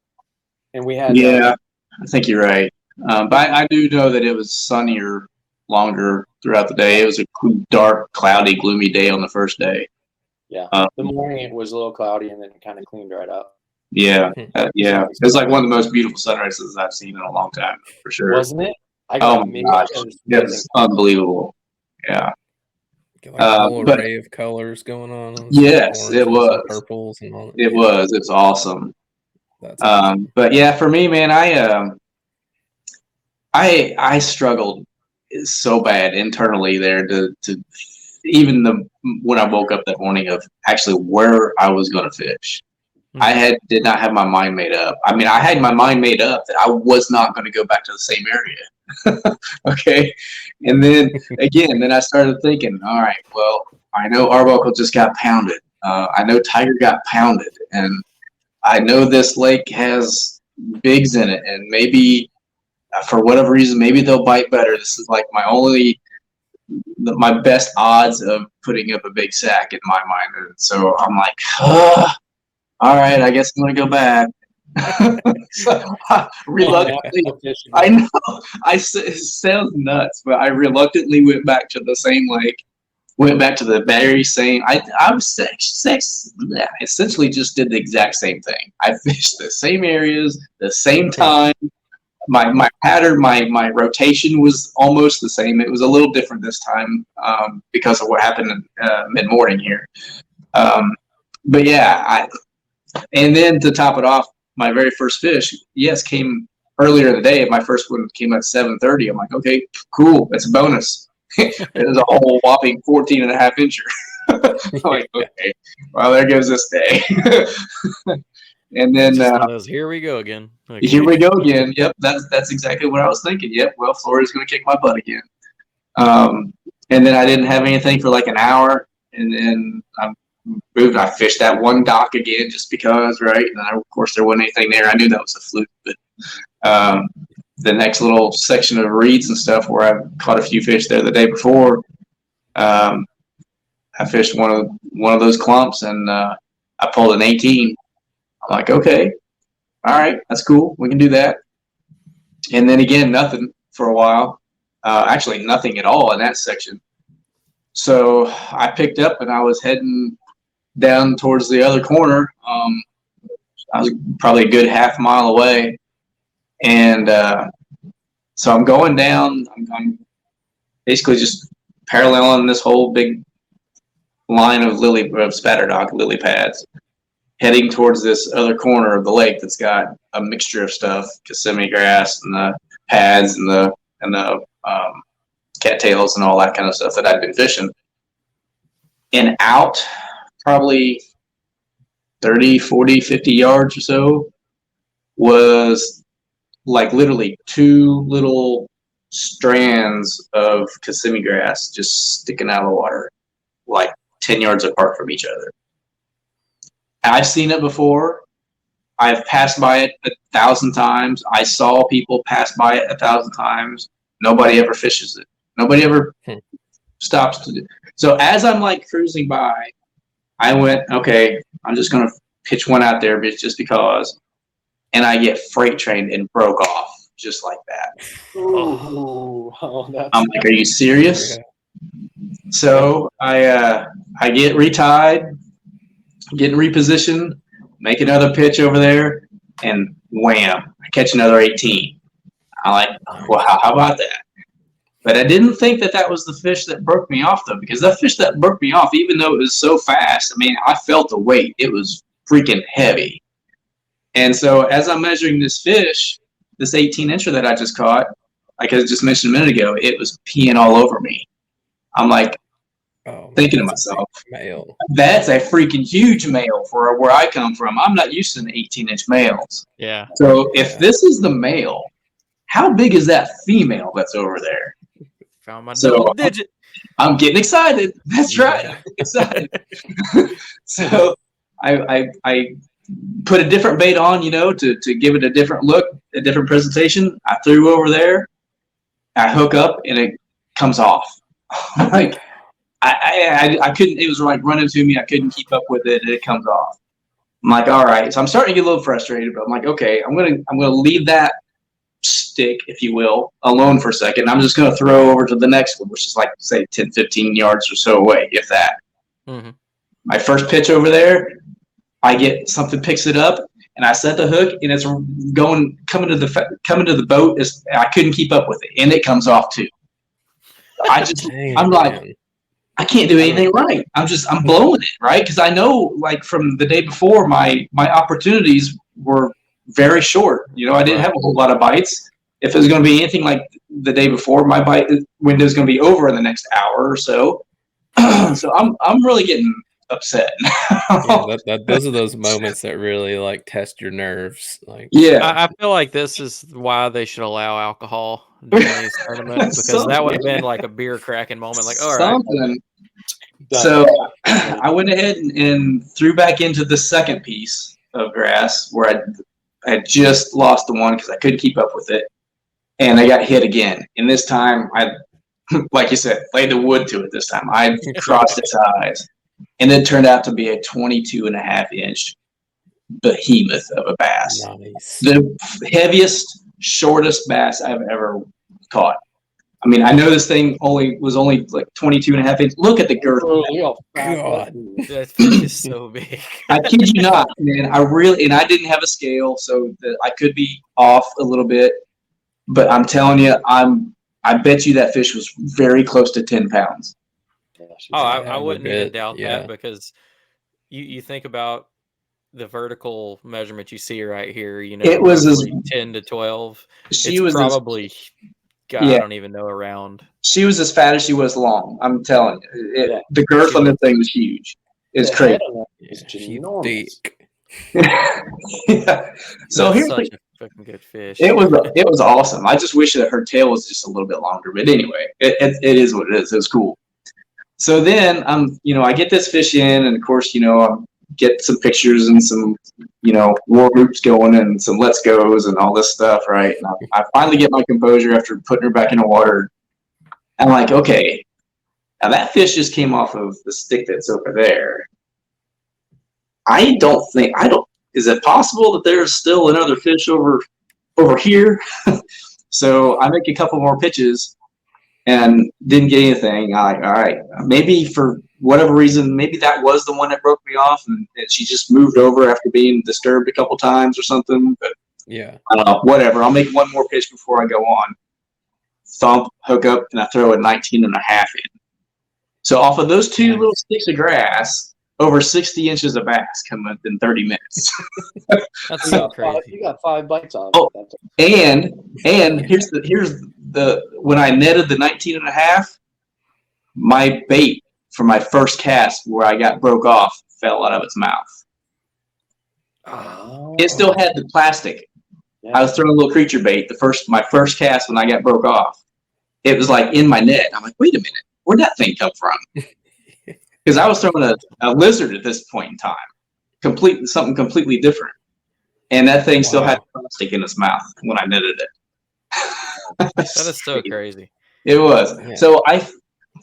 and we had. Yeah, I think you're right. But I do know that it was sunnier longer throughout the day. It was a dark, cloudy, gloomy day on the first day. Yeah, the morning it was a little cloudy, and then it kind of cleaned right up. Yeah, yeah. It was like one of the most beautiful sunrises I've seen in a long time, for sure. Wasn't it? Oh my gosh, it was unbelievable. Yeah. Like a whole array of colors going on. Yes, it was. Purples and all that. It was. It's awesome. That's awesome. But yeah, for me, man, I struggled so bad internally there to even when I woke up that morning of actually where I was going to fish. I did not have my mind made up. I mean, I had my mind made up that I was not going to go back to the same area. Okay. And then again, I started thinking, all right, well, I know Arbuckle just got pounded. I know Tiger got pounded, and I know this lake has bigs in it, and maybe for whatever reason, maybe they'll bite better. This is like my best odds of putting up a big sack in my mind. And so I'm like, all right, I guess I'm going to go back. So, reluctantly, I know it sounds nuts, but I reluctantly went back to the same lake, went back to the very same. I was essentially just did the exact same thing. I fished the same areas, the same time. My pattern, my rotation was almost the same. It was a little different this time because of what happened mid morning here. But yeah, and then to top it off, my very first fish, came earlier in the day. My first one came at 7:30. I'm like, okay, cool. That's a bonus. It was a whole whopping 14 and a half incher. I'm like, okay, well, there goes this day. And then here we go again. Okay. Here we go again. Yep, that's exactly what I was thinking. Yep, well, Florida's going to kick my butt again. And then I didn't have anything for like an hour, and then I moved. I fished that one dock again just because, right? And of course, there wasn't anything there. I knew that was a fluke, but the next little section of reeds and stuff where I caught a few fish there the day before, I fished one of those clumps, and I pulled an 18. I'm like, okay, all right, that's cool. We can do that. And then again, nothing for a while. Actually, nothing at all in that section. So I picked up and I was heading down towards the other corner. I was probably a good half mile away. And so I'm going down. I'm basically just paralleling this whole big line of spatterdock lily pads, heading towards this other corner of the lake that's got a mixture of stuff, Kissimmee grass and the pads and the cattails and all that kind of stuff that I'd been fishing. And out probably 30, 40, 50 yards or so was like literally two little strands of Kissimmee grass just sticking out of the water, like 10 yards apart from each other. I've seen it before. I've passed by it 1,000 times. I saw people pass by it 1,000 times. Nobody ever fishes it. Nobody ever stops to do. So as I'm like cruising by, I went, okay, I'm just going to pitch one out there just because. And I get freight trained and broke off just like that. Ooh, I'm like, are you serious? So I get retied, get repositioned, make another pitch over there, and wham, I catch another 18. I'm like, wow, how about that? But I didn't think that was the fish that broke me off, though, because that fish that broke me off, even though it was so fast, I mean, I felt the weight. It was freaking heavy. And so as I'm measuring this fish, this 18-incher that I just caught, like I just mentioned a minute ago, it was peeing all over me. I'm like, thinking to myself, that's a freaking huge male for where I come from. I'm not used to the 18-inch males. Yeah. So if this is the male, how big is that female that's over there? Found my double digit. I'm getting excited. That's right. I'm excited. So I put a different bait on, to give it a different look, a different presentation. I threw over there. I hook up and it comes off. Like I couldn't. It was like running to me. I couldn't keep up with it. And it comes off. I'm like, all right. So I'm starting to get a little frustrated, but I'm like, okay, I'm gonna leave that stick, if you will, alone for a second. I'm just gonna throw over to the next one, which is like say 10, 15 yards or so away, if that. Mm-hmm. My first pitch over there, I get something picks it up, and I set the hook, and it's coming to the boat. I couldn't keep up with it, and it comes off too. I'm like, I can't do anything right. I'm blowing it, right? Because I know, like, from the day before, my opportunities were very short. I didn't have a whole lot of bites. If it was going to be anything like the day before, my bite window is going to be over in the next hour or so. So I'm really getting upset. Those are those moments that really like test your nerves. Like, I feel like this is why they should allow alcohol during these tournaments, because that would have been like a beer cracking moment. Like, all right. So I went ahead and threw back into the second piece of grass where I had just lost the one because I couldn't keep up with it, and I got hit again. And this time I, like you said, laid the wood to it. This time I crossed its eyes. And it turned out to be a 22.5-inch behemoth of a bass. Nice. The heaviest, shortest bass I've ever caught. I mean, I know this thing was only like 22.5 inches. Look at the girth. Oh, God. That fish is so big. I kid you not, man. And I didn't have a scale, so I could be off a little bit. But I'm telling you, I bet you that fish was very close to 10 pounds. I wouldn't even doubt that, because you think about the vertical measurement you see right here. It was 10 to 12. She was probably, I don't even know, around. She was as fat as she was long. I'm telling you, the girth on the thing was huge. It's crazy. She's yeah. So here's such a fucking good fish. It was awesome. I just wish that her tail was just a little bit longer, but anyway, it is what it is. It was cool. So then I get this fish in, and of course, I get some pictures and some, war groups going and some let's goes and all this stuff, right? And I finally get my composure after putting her back in the water. I'm like, okay, now that fish just came off of the stick that's over there. Is it possible that there's still another fish over here? So I make a couple more pitches and didn't get anything. I'm like, all right, maybe for whatever reason, maybe that was the one that broke me off, and she just moved over after being disturbed a couple times or something. But yeah, I don't know, whatever. I'll make one more pitch before I go on. Thump, hook up, and I throw a 19.5 in. So off of those two little sticks of grass, over 60 inches of bass come up in 30 minutes. That's so crazy. You got 5 bites on it. Oh, and here's the when I netted the 19.5, my bait for my first cast where I got broke off fell out of its mouth. Oh. It still had the plastic. Yeah. I was throwing a little creature bait. My first cast when I got broke off, it was like in my net. I'm like, wait a minute, where'd that thing come from? Because I was throwing a lizard at this point in time, something completely different, and that thing still had plastic in its mouth when I netted it. That is so crazy. It was. Yeah. So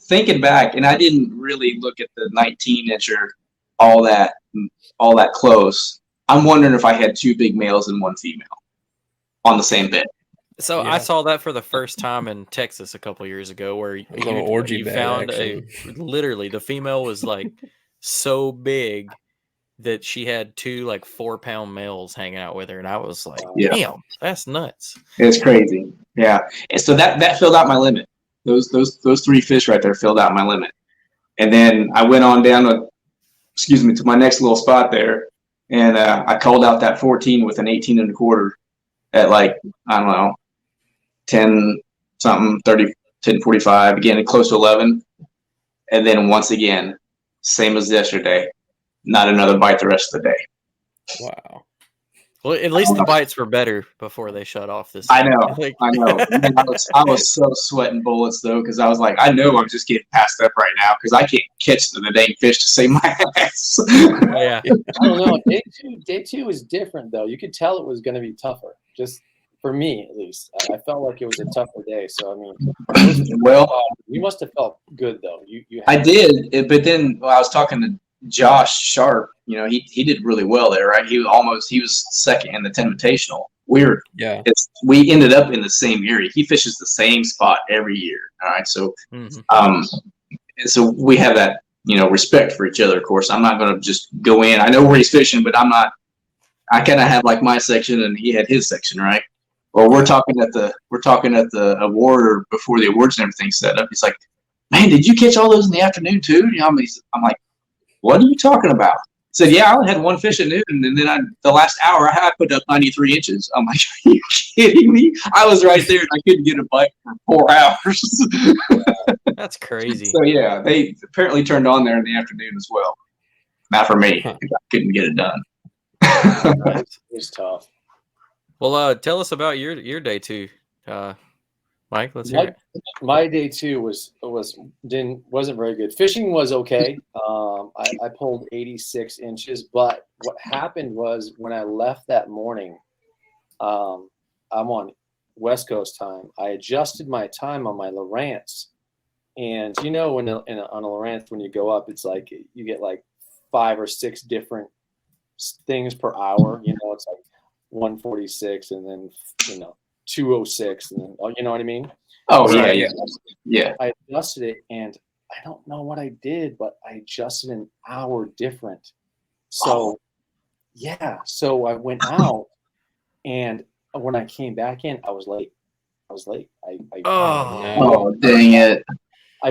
thinking back, and I didn't really look at the 19-incher all that close. I'm wondering if I had 2 big males and 1 female on the same bit. So I saw that for the first time in Texas a couple years ago, where you found literally the female was like so big that she had 2 like 4-pound males hanging out with her, and I was like, damn, that's nuts. It's crazy. Yeah. And so that filled out my limit. Those 3 fish right there filled out my limit. And then I went on down to my next little spot there, and I called out that 14 with an 18.25 at like, I don't know, 10 something, 30, 10:45, again close to 11. And then once again, same as yesterday, not another bite the rest of the day. Wow. Well, at least the bites were better before they shut off this. I thing. know, Like- I know. Man, I was so sweating bullets though, because I was like, I know I'm just getting passed up right now because I can't catch the dang fish to save my ass. yeah. I don't know. Day two was different though. You could tell it was going to be tougher. Just for me, at least, I felt like it was a tougher day. So I mean, Well, you must have felt good though. You I did, but then I was talking to Josh Sharp. You know, he did really well there, right? He was second in the 10 Invitational. We ended up in the same area. He fishes the same spot every year. All right, so so we have that, you know, respect for each other. Of course, I'm not going to just go in. I know where he's fishing, but I'm not. I kind of have like my section, and he had his section, right? Well, we're talking at the award or before the awards and everything set up. He's like, "Man, did you catch all those in the afternoon too?" You know, I'm like, "What are you talking about?" He said, "Yeah, I only had one fish at noon, and then the last hour I put up 93 inches." I'm like, "Are you kidding me?" I was right there, and I couldn't get a bite for 4 hours. That's crazy. So yeah, they apparently turned on there in the afternoon as well. Not for me. I couldn't get it done. it was tough. Well, tell us about your day two, Mike. Let's hear it. My day two wasn't very good. Fishing was okay. I pulled 86 inches, but what happened was when I left that morning, I'm on West Coast time. I adjusted my time on my Lowrance, and you know on a Lowrance when you go up, it's like you get like 5 or 6 different things per hour. You know, it's like 146 and then 206 and then you know what I mean? Oh So yeah. I adjusted it, and I don't know what I did, but I adjusted an hour different. So so I went out, and when I came back in, I was late. Oh dang it! I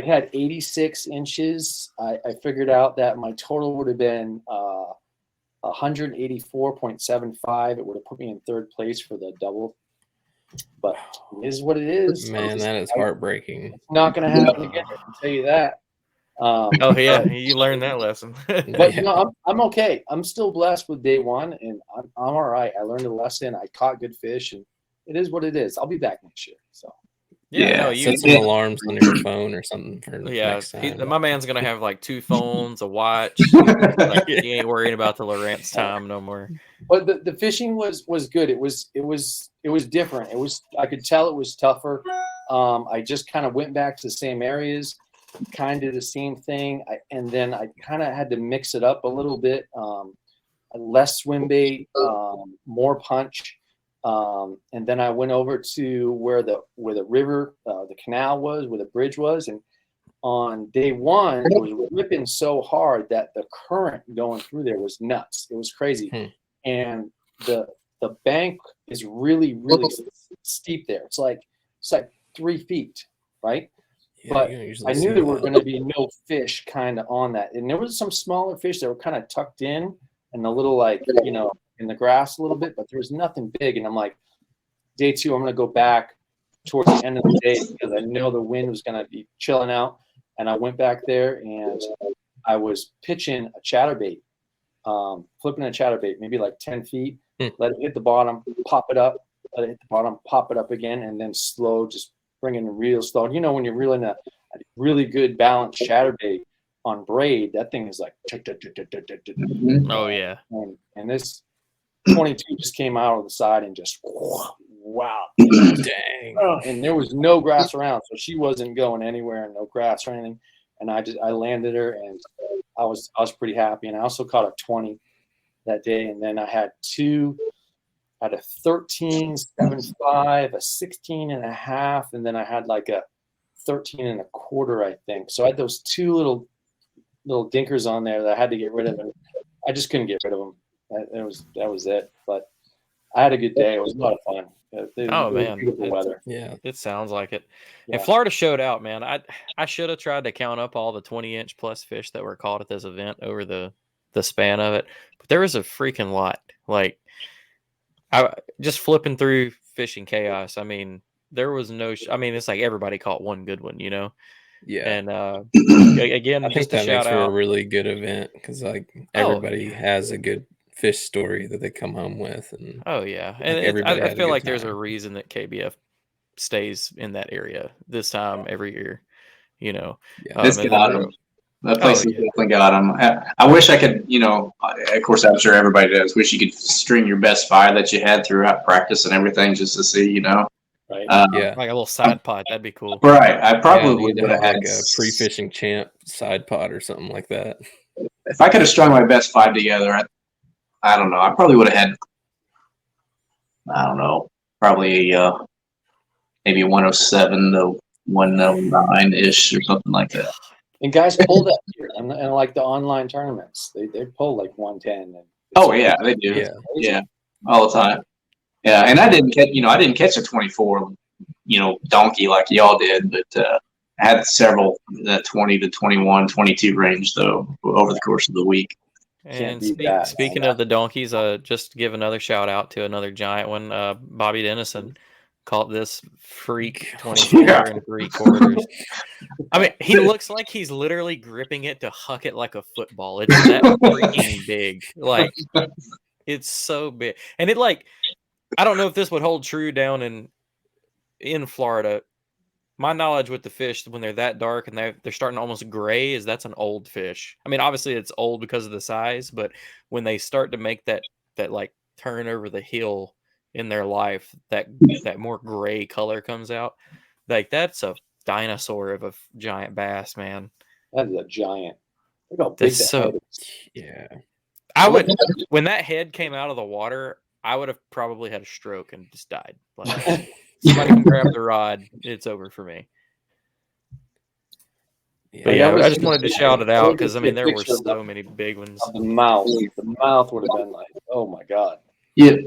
had 86 inches. I figured out that my total would have been 184.75. It would have put me in third place for the double. But it is what it is. Man, that is heartbreaking. It's not going to happen again. I can tell you that. Oh yeah, you learned that lesson. But I'm okay. I'm still blessed with day one, and I'm all right. I learned a lesson. I caught good fish, and it is what it is. I'll be back next year. So set some alarms on your phone or something for next time. My man's gonna have like 2 phones, a watch. Like he ain't worrying about the Lowrance time no more. But the fishing was good. It was different. I could tell it was tougher. I just kind of went back to the same areas, kind of the same thing, and then I kind of had to mix it up a little bit. Less swim bait, more punch. And then I went over to where the river, the canal was, where the bridge was, and on day one it was whipping so hard that the current going through there was nuts. It was crazy, and the bank is really steep there. It's like 3 feet, right? Yeah, but I knew there were going to be no fish kind of on that, and there was some smaller fish that were kind of tucked in and a little in the grass a little bit, but there was nothing big. And I'm like, day two, I'm going to go back towards the end of the day because I know the wind was going to be chilling out. And I went back there and I was pitching a chatterbait, flipping a chatterbait, maybe like 10 feet, let it hit the bottom, pop it up, let it hit the bottom, pop it up again, and then slow, just bringing it real slow. And when you're reeling a really good balanced chatterbait on braid, that thing is like, oh yeah. And this 22 just came out of the side and just wow, dang. And there was no grass around, so she wasn't going anywhere, and no grass or anything. And I landed her, and I was pretty happy. And I also caught a 20 that day, and then I had a 13.75, a 16.5, and then I had like a 13.25, I think. So I had those 2 little dinkers on there that I had to get rid of, and I just couldn't get rid of them. That was it. But I had a good day. It was a lot of fun. Man, beautiful weather. Yeah, it sounds like it. Yeah. And Florida showed out, man. I should have tried to count up all the 20-inch plus fish that were caught at this event over the span of it, but there was a freaking lot. Like, I just flipping through Fishing Chaos. I mean, there was no. It's like everybody caught one good one, Yeah. And again, I think just that a shout makes for out. a really good event because like everybody has a good fish story that they come home with, and Oh yeah, like, and everybody I had a feel good like there's a time. reason that KBF stays in that area this time every year. You know, Yeah. It's and got then 'em. That oh place has yeah, definitely got them. I wish I could, of course, I'm sure everybody does. Wish you could string your best 5 that you had throughout practice and everything just to see, Right. Yeah. like a little side pod, that'd be cool. Right. I Yeah, I probably need to would have have had, like a pre-fishing champ side pod or something like that. if I could have strung my best 5 together, I don't know. I probably would have had, I don't know, probably maybe 107 to 109 ish or something like that. And guys pull that here, and like the online tournaments, they pull like 110. And Oh yeah, they do. Yeah. Yeah, all the time. Yeah, and I didn't catch a 24, donkey like y'all did, but I had several in that 20 to 21, 22 range though over the course of the week. And beat that. speaking of the donkeys, just give another shout out to another giant one. Bobby Dennison caught this freak 24 Yeah. and 3/4. I mean, he looks like he's literally gripping it to huck it like a football. It's that freaking big. Like, it's so big. And it I don't know if this would hold true down in Florida. My knowledge with the fish, when they're that dark and they're starting to almost gray, is that's an old fish. I mean, obviously it's old because of the size, but when they start to make that like turn over the hill in their life, that more gray color comes out. Like, that's a dinosaur of a giant bass, man. That is a giant. Look how big That's that so. head is. Yeah. I would, when that head came out of the water, I would have probably had a stroke and just died. Like, somebody can grab the rod, it's over for me. But yeah, I just wanted to shout it out because, I mean, there were so many big ones. The mouth would have been like, oh my god. Yeah.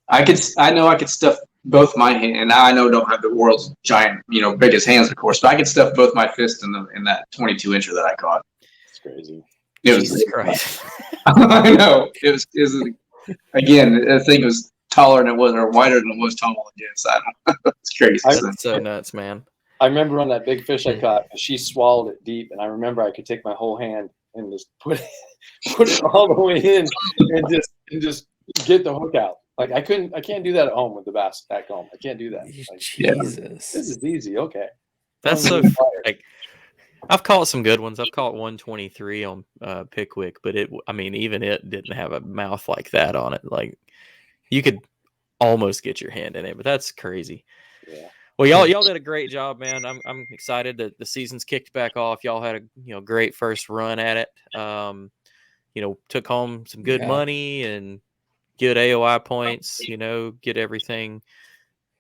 I know I could stuff both my hands, and I know I don't have the world's giant, biggest hands, of course, but I could stuff both my fists in that 22-incher that I caught. It's crazy. Jesus Christ. I know. It was again, the thing was taller than it was, or wider than it was tall again. So I don't know. It's crazy. That's so nuts, man. I remember on that big fish I caught, she swallowed it deep, and I remember I could take my whole hand and just put it all the way in and just get the hook out. Like, I can't do that at home with the bass back home. I can't do that. Like, Jesus. this is easy. Okay. That's so like, I've caught some good ones. I've caught 123 on Pickwick, but even it didn't have a mouth like that on it. Like, you could almost get your hand in it, but that's crazy. Yeah. Well, y'all did a great job, man. I'm excited that the season's kicked back off. Y'all had a great first run at it. Took home some good money and good AOI points. Get everything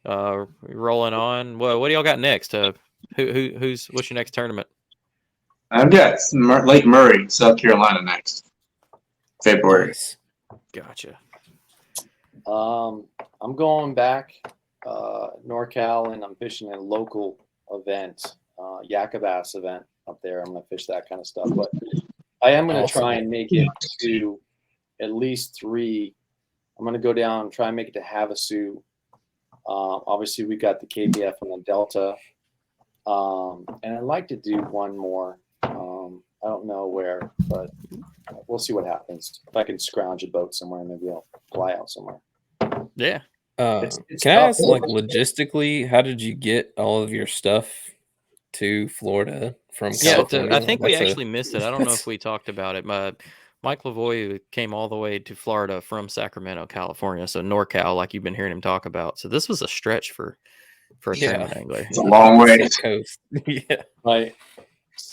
rolling on. Well, what do y'all got next? What's your next tournament? I've got Lake Murray, South Carolina next February. Nice. Gotcha. I'm going back NorCal, and I'm fishing a local event, Yakabass event up there. I'm gonna fish that kind of stuff, but I am gonna try and make it to at least 3. I'm gonna go down and try and make it to Havasu. Obviously, we got the KBF on the Delta, and I'd like to do one more. I don't know where, but we'll see what happens. If I can scrounge a boat somewhere, maybe I'll fly out somewhere. Yeah. It's Can I tough. ask, like, logistically, how did you get all of your stuff to Florida from California? I think we actually missed it. I don't know if we talked about it. Mike Lavoie came all the way to Florida from Sacramento, California. So NorCal, like you've been hearing him talk about. So this was a stretch for a tournament angler. It's a long way. Coast. Yeah. Right.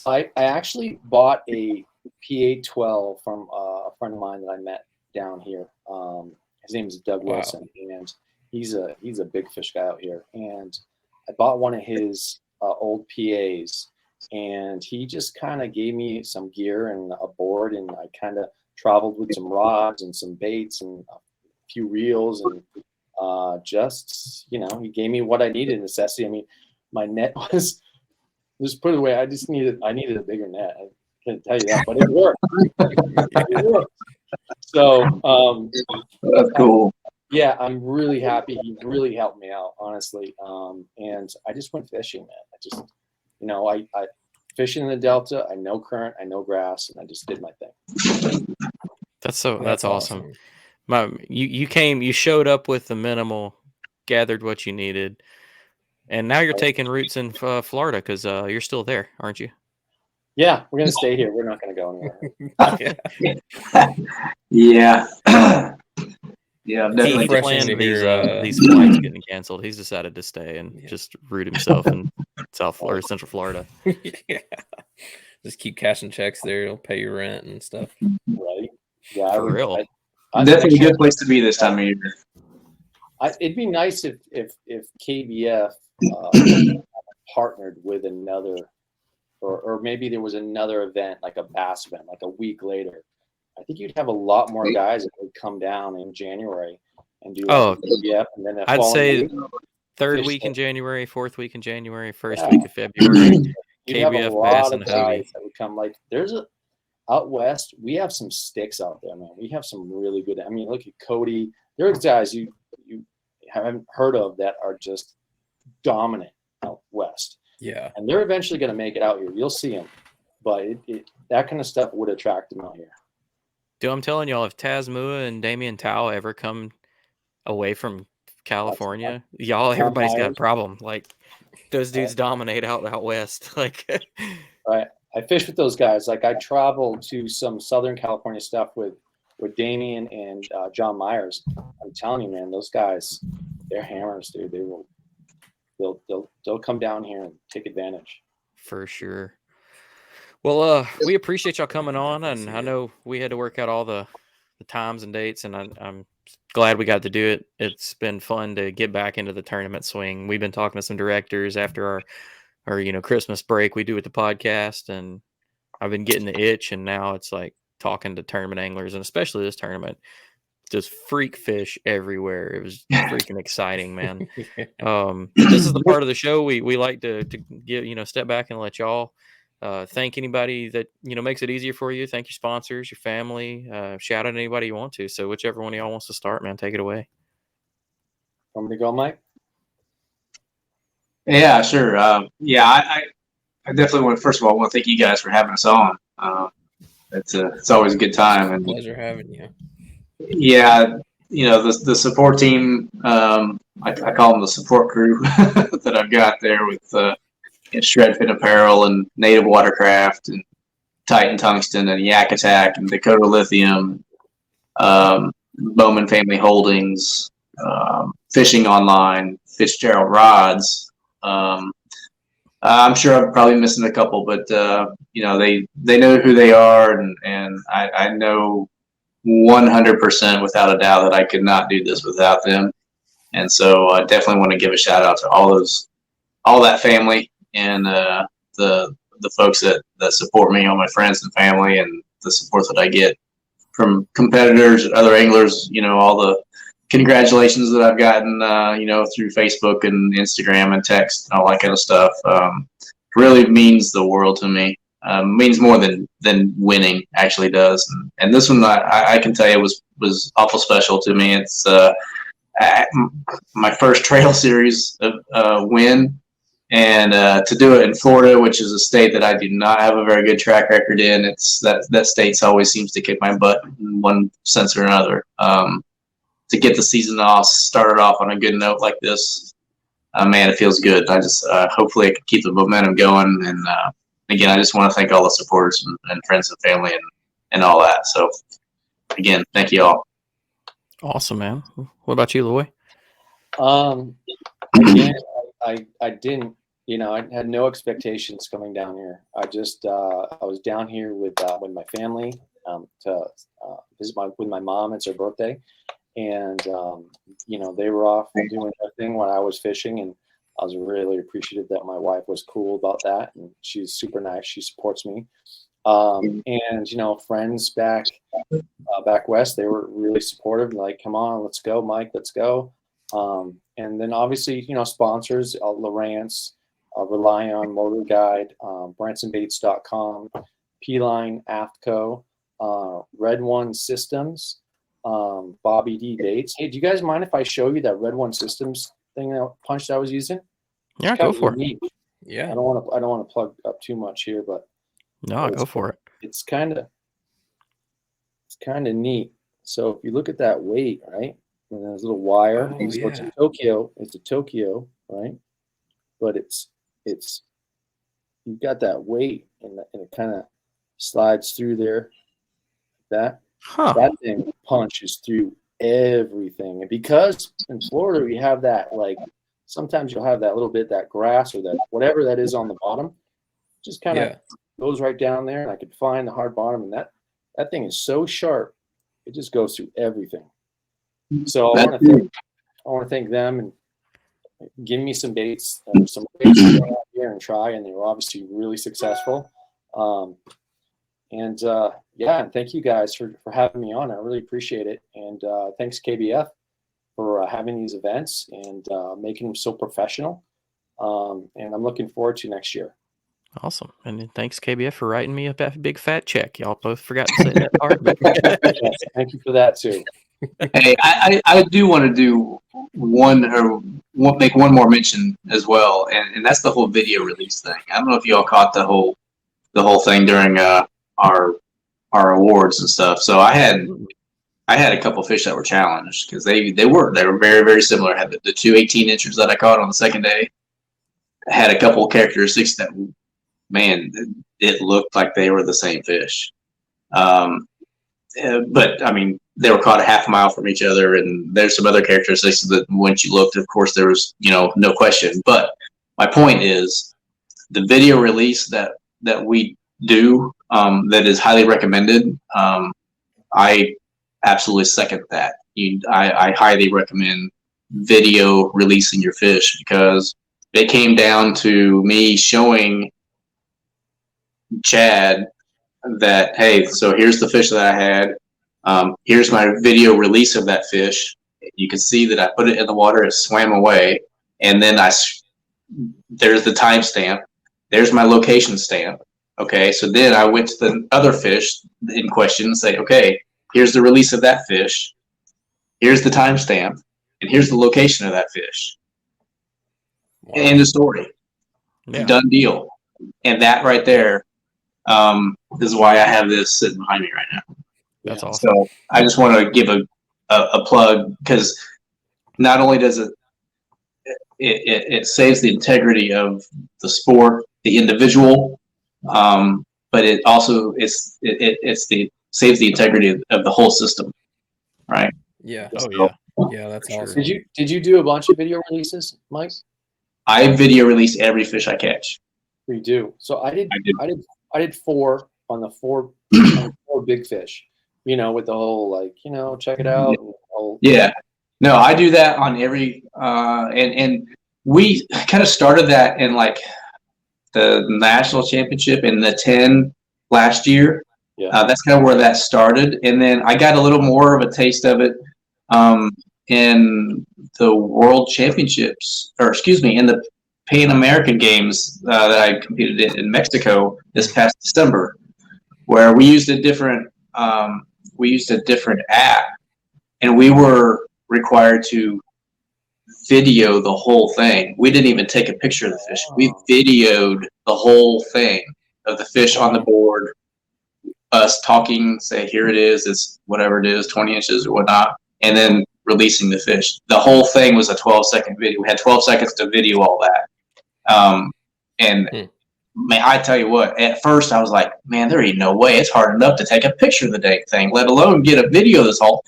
I actually bought a PA-12 from a friend of mine that I met down here. His name is Doug Wilson, and he's a big fish guy out here. And I bought one of his old PAs, and he just kind of gave me some gear and a board, and I kind of traveled with some rods and some baits and a few reels, and he gave me what I needed in necessity. I mean, my net was, just put it away, I needed a bigger net. I can't tell you that, but it worked. It worked. So That's cool. Yeah, I'm really happy. He really helped me out, honestly. And I just went fishing, man. I just, I fishing in the Delta. I know current, I know grass, and I just did my thing. That's awesome. You showed up with the minimal, gathered what you needed, and now you're taking roots in Florida because you're still there, aren't you? Yeah, we're gonna stay here. We're not gonna go anywhere. Yeah. Yeah, I'm He definitely planned to these hear, these flights getting canceled. He's decided to stay and Yeah. just root himself in Central Florida. Yeah. Just keep cashing checks there. It'll pay your rent and stuff. Right? Yeah, For real. definitely a good place to be this time of year. It'd be nice if KBF partnered with another, or maybe there was another event like a bass event, like a week later. I think you'd have a lot more guys that would come down in January and do KBF, and then I'd say week, third week in January, fourth week in January, first week of February. You'd have a KBF, lot bass, of and guys Hobie. that would come. Like out west, we have some sticks out there, man. We have some really good. I mean, look at Cody. There's guys you haven't heard of that are just dominant out west. Yeah. And they're eventually going to make it out here. You'll see them. But that kind of stuff would attract them out here. Dude, I'm telling y'all, if Taz Mua and Damian Tao ever come away from California, everybody's got a problem. Like, those dudes dominate out west. Like, right. I fish with those guys. Like, I travel to some Southern California stuff with Damian and John Myers. I'm telling you, man, those guys, they're hammers, dude. They'll come down here and take advantage. for sure. Well, we appreciate y'all coming on, and I know we had to work out all the times and dates, and I'm glad we got to do it. It's been fun to get back into the tournament swing. We've been talking to some directors after our Christmas break we do with the podcast, and I've been getting the itch, and now it's like talking to tournament anglers, and especially this tournament, just freak fish everywhere. It was freaking exciting, man. This is the part of the show we like to give, step back and let y'all thank anybody that makes it easier for you. Thank your sponsors, your family. Shout out anybody you want to. So whichever one of y'all wants to start, man, take it away. Want me to go, Mike? Yeah, sure. I definitely want. First of all, I want to thank you guys for having us on. It's always a good time, and Pleasure having you. yeah, the support team. I call them the support crew that I've got there with Shredfin Apparel and Native Watercraft and Titan Tungsten and Yak Attack and Dakota Lithium, Bowman Family Holdings, Fishing Online, Fitzgerald Rods. I'm sure I'm probably missing a couple, but they know who they are, and I know 100% without a doubt that I could not do this without them. And so I definitely want to give a shout out to all that family and the folks that support me, all my friends and family, and the support that I get from competitors, other anglers. All the congratulations that I've gotten, through Facebook and Instagram and text and all that kind of stuff. Really means the world to me. Means more than winning actually does. And this one, I can tell you, was awful special to me. It's my first trail series win, and to do it in Florida, which is a state that I do not have a very good track record in. It's that state's always seems to kick my butt in one sense or another. To get the season started off on a good note like this, man, it feels good. I just hopefully I can keep the momentum going. And again, I just want to thank all the supporters and friends and family and all that. So again, thank you all. Awesome, man. What about you, Lavoie? Again, I didn't. I had no expectations coming down here. I just I was down here with my family to visit with my mom. It's her birthday. And, they were off doing their thing when I was fishing, and I was really appreciative that my wife was cool about that. And she's super nice. She supports me. And, friends back west, they were really supportive. Like, come on, let's go, Mike, let's go. And then obviously, sponsors, Lowrance, Rely On, Motor Guide, BransonBaits.com, P-Line, AFTCO, Red One Systems, Bobby D Baits. Hey, do you guys mind if I show you that Red One Systems punch that I was using? Yeah, go for it. Yeah. I don't want to plug up too much here, but no, go for it. It's kind of it's kind of neat. So if you look at that weight, right, and there's a little wire, Oh, and so it's yeah. a Tokyo, right? But it's you've got that weight, and it kind of slides through there. That Huh. that thing punches through everything, and because in Florida we have that, like sometimes you'll have that little bit, that grass or that whatever that is on the bottom, just kind of Yeah. goes right down there, and I could find the hard bottom, and that thing is so sharp, it just goes through everything. So I want to thank them and give me some baits, some baits to go out here and try, and they were obviously really successful. And thank you guys for having me on. I really appreciate it. And thanks KBF for having these events and making them so professional. And I'm looking forward to next year. Awesome. And then thanks KBF for writing me a big fat check. Y'all both forgot to say that part. But Yes, thank you for that too. Hey, I do want to do make one more mention as well, and that's the whole video release thing. I don't know if y'all caught the whole thing during our awards and stuff. So I had a couple fish that were challenged because they were very, very similar. I had the two 18-inchers that I caught on the second day. I had a couple of characteristics that, man, it looked like they were the same fish. But I mean, they were caught a half a mile from each other, and there's some other characteristics that once you looked, of course, there was, no question. But my point is the video release that we do, that is highly recommended. I absolutely second that. I highly recommend video releasing your fish, because it came down to me showing Chad that, hey, so here's the fish that I had. Here's my video release of that fish. You can see that I put it in the water, it swam away, and then there's the timestamp. There's my location stamp. Okay, so then I went to the other fish in question and say, okay, here's the release of that fish. Here's the timestamp, and here's the location of that fish. Wow. End of story. yeah. Done deal. And that right there is why I have this sitting behind me right now. That's awesome. So I just want to give a plug, because not only does it saves the integrity of the sport, the individual, but it also saves the integrity of the whole system, right? Yeah. Oh yeah. Yeah, that's For sure. awesome. Did you do a bunch of video releases, Mike? I video release every fish I catch. We do. So I did 4 on the four big fish. With the whole check it out. And Yeah. No, I do that on every and we kind of started that in like the national championship in the 10 last year. Yeah. That's kind of where that started, and then I got a little more of a taste of it in the World Championships, or excuse me, in the Pan American Games that I competed in Mexico this past December, where we used a different app, and we were required to video the whole thing. We didn't even take a picture of the fish. We videoed the whole thing of the fish on the board, us talking, say, here it is, it's whatever it is, 20 inches or whatnot, and then releasing the fish. The whole thing was a 12-second video. We had 12 seconds to video all that. Man, I tell you what, at first I was like, man, there ain't no way. It's hard enough to take a picture of the dang thing, let alone get a video of this whole,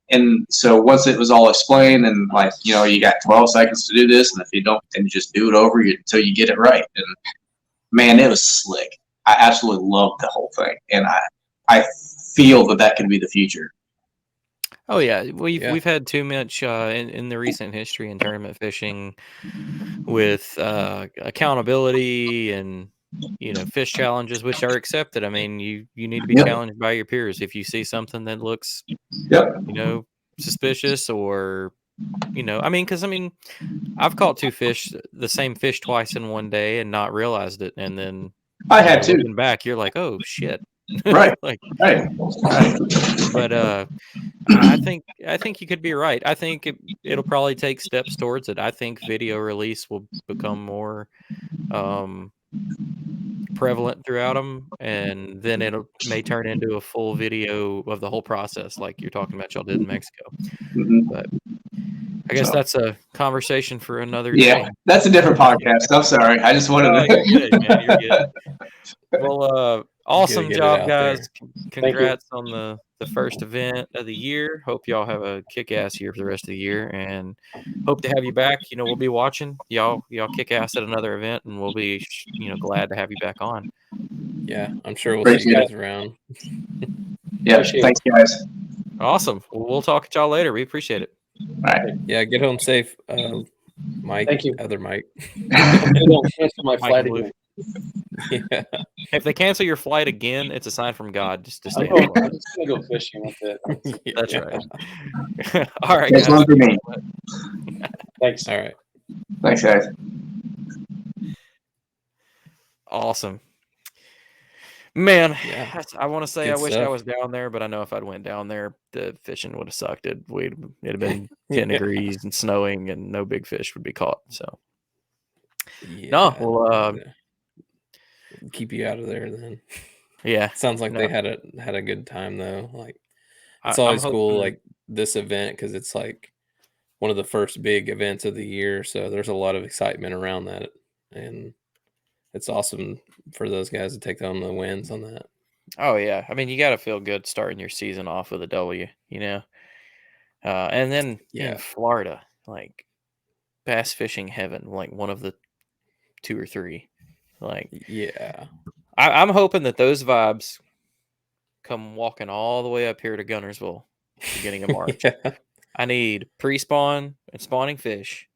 And so once it was all explained, and you got 12 seconds to do this, and if you don't, then you just do it over until you get it right. And man, it was slick. I absolutely loved the whole thing, and I feel that could be the future. Oh yeah, we've had too much in the recent history in tournament fishing with accountability and fish challenges, which are accepted. I mean, you need to be challenged by your peers if you see something that looks suspicious, or because I've caught two fish, the same fish, twice in one day and not realized it, and then I had too. Looking back, you're like, oh shit. Right. right. But I think you could be right. I think it'll probably take steps towards it. I think video release will become more prevalent throughout them, and then it may turn into a full video of the whole process, like you're talking about y'all did in Mexico. Mhm. But I guess So, that's a conversation for another yeah, day. that's a different podcast. I'm sorry. I just wanted Oh, to. you're good, man. You're good. Well, awesome get it job, out guys. there. Congrats on the first event of the year. Hope y'all have a kick-ass year for the rest of the year, and hope to have you back. We'll be watching y'all kick ass at another event, and we'll be glad to have you back on. Yeah, I'm sure we'll see you guys around. Yeah, thanks, guys. Awesome. Well, we'll talk to y'all later. We appreciate it. All right. Yeah, get home safe, Mike. Thank you. Other Mike. Hopefully don't cancel my flight Michael again. Yeah. If they cancel your flight again, it's a sign from God just to stay I'm home. just gonna go fishing with it. That's Yeah. right. All right, There's guys. one for me. Thanks. All right. Thanks, guys. Awesome. Man, Yeah. I want to say Good I wish I stuff. was down there, but I know if I'd went down there, the fishing would have sucked. It'd have been 10 degrees and snowing, and no big fish would be caught. So Yeah. no, well, keep you out of there then. yeah. Sounds like No. they had a good time though. Like it's I'm always cool, hoping- like this event, because it's like one of the first big events of the year. So there's a lot of excitement around that, and it's awesome for those guys to take home the wins on that. Oh yeah, I mean you got to feel good starting your season off with a W, and then in Florida, like bass fishing heaven, like one of the 2 or 3. Like Yeah. I'm hoping that those vibes come walking all the way up here to Gunnersville, beginning of March. Yeah. I need pre-spawn and spawning fish,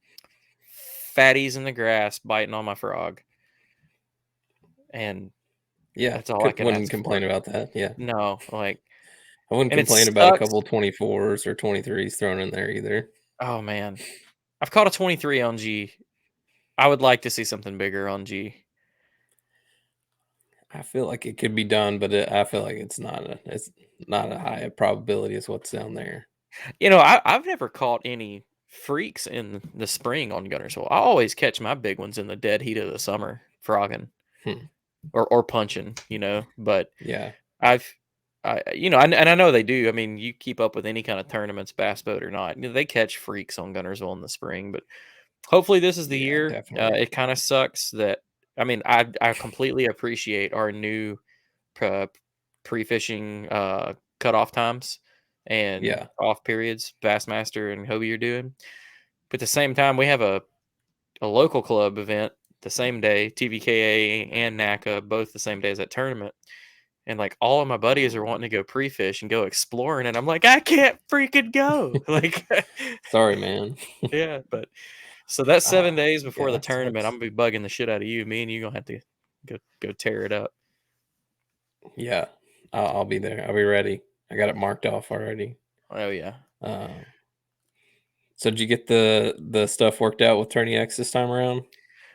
fatties in the grass biting on my frog, and Yeah. that's all I can Wouldn't ask complain for. about that. Yeah. No, like I wouldn't and it complain about a sucks. couple 24s or 23s thrown in there either. Oh man, I've caught a 23 on G. I would like to see something bigger on G. I feel like it could be done, but I feel like it's not a high probability as what's down there. I've never caught any freaks in the spring on Gunnersville. I always catch my big ones in the dead heat of the summer, frogging or punching. But Yeah. and I know they do. I mean, you keep up with any kind of tournaments, bass boat or not, they catch freaks on Gunnersville in the spring. But hopefully, this is the year. Definitely. It kind of sucks that. I mean, I completely appreciate our new pre-fishing cutoff times and off periods, Bassmaster and Hobie are doing. But at the same time, we have a local club event the same day, TVKA and NACA, both the same day as that tournament. And like all of my buddies are wanting to go pre-fish and go exploring, and I'm like, I can't freaking go. Like, sorry, man. Yeah, but so that's 7 days before the that tournament. sucks. I'm gonna be bugging the shit out of you. Me and you gonna have to go tear it up. Yeah, I'll be there. I'll be ready. I got it marked off already. Oh yeah. So did you get the stuff worked out with Tourney X this time around?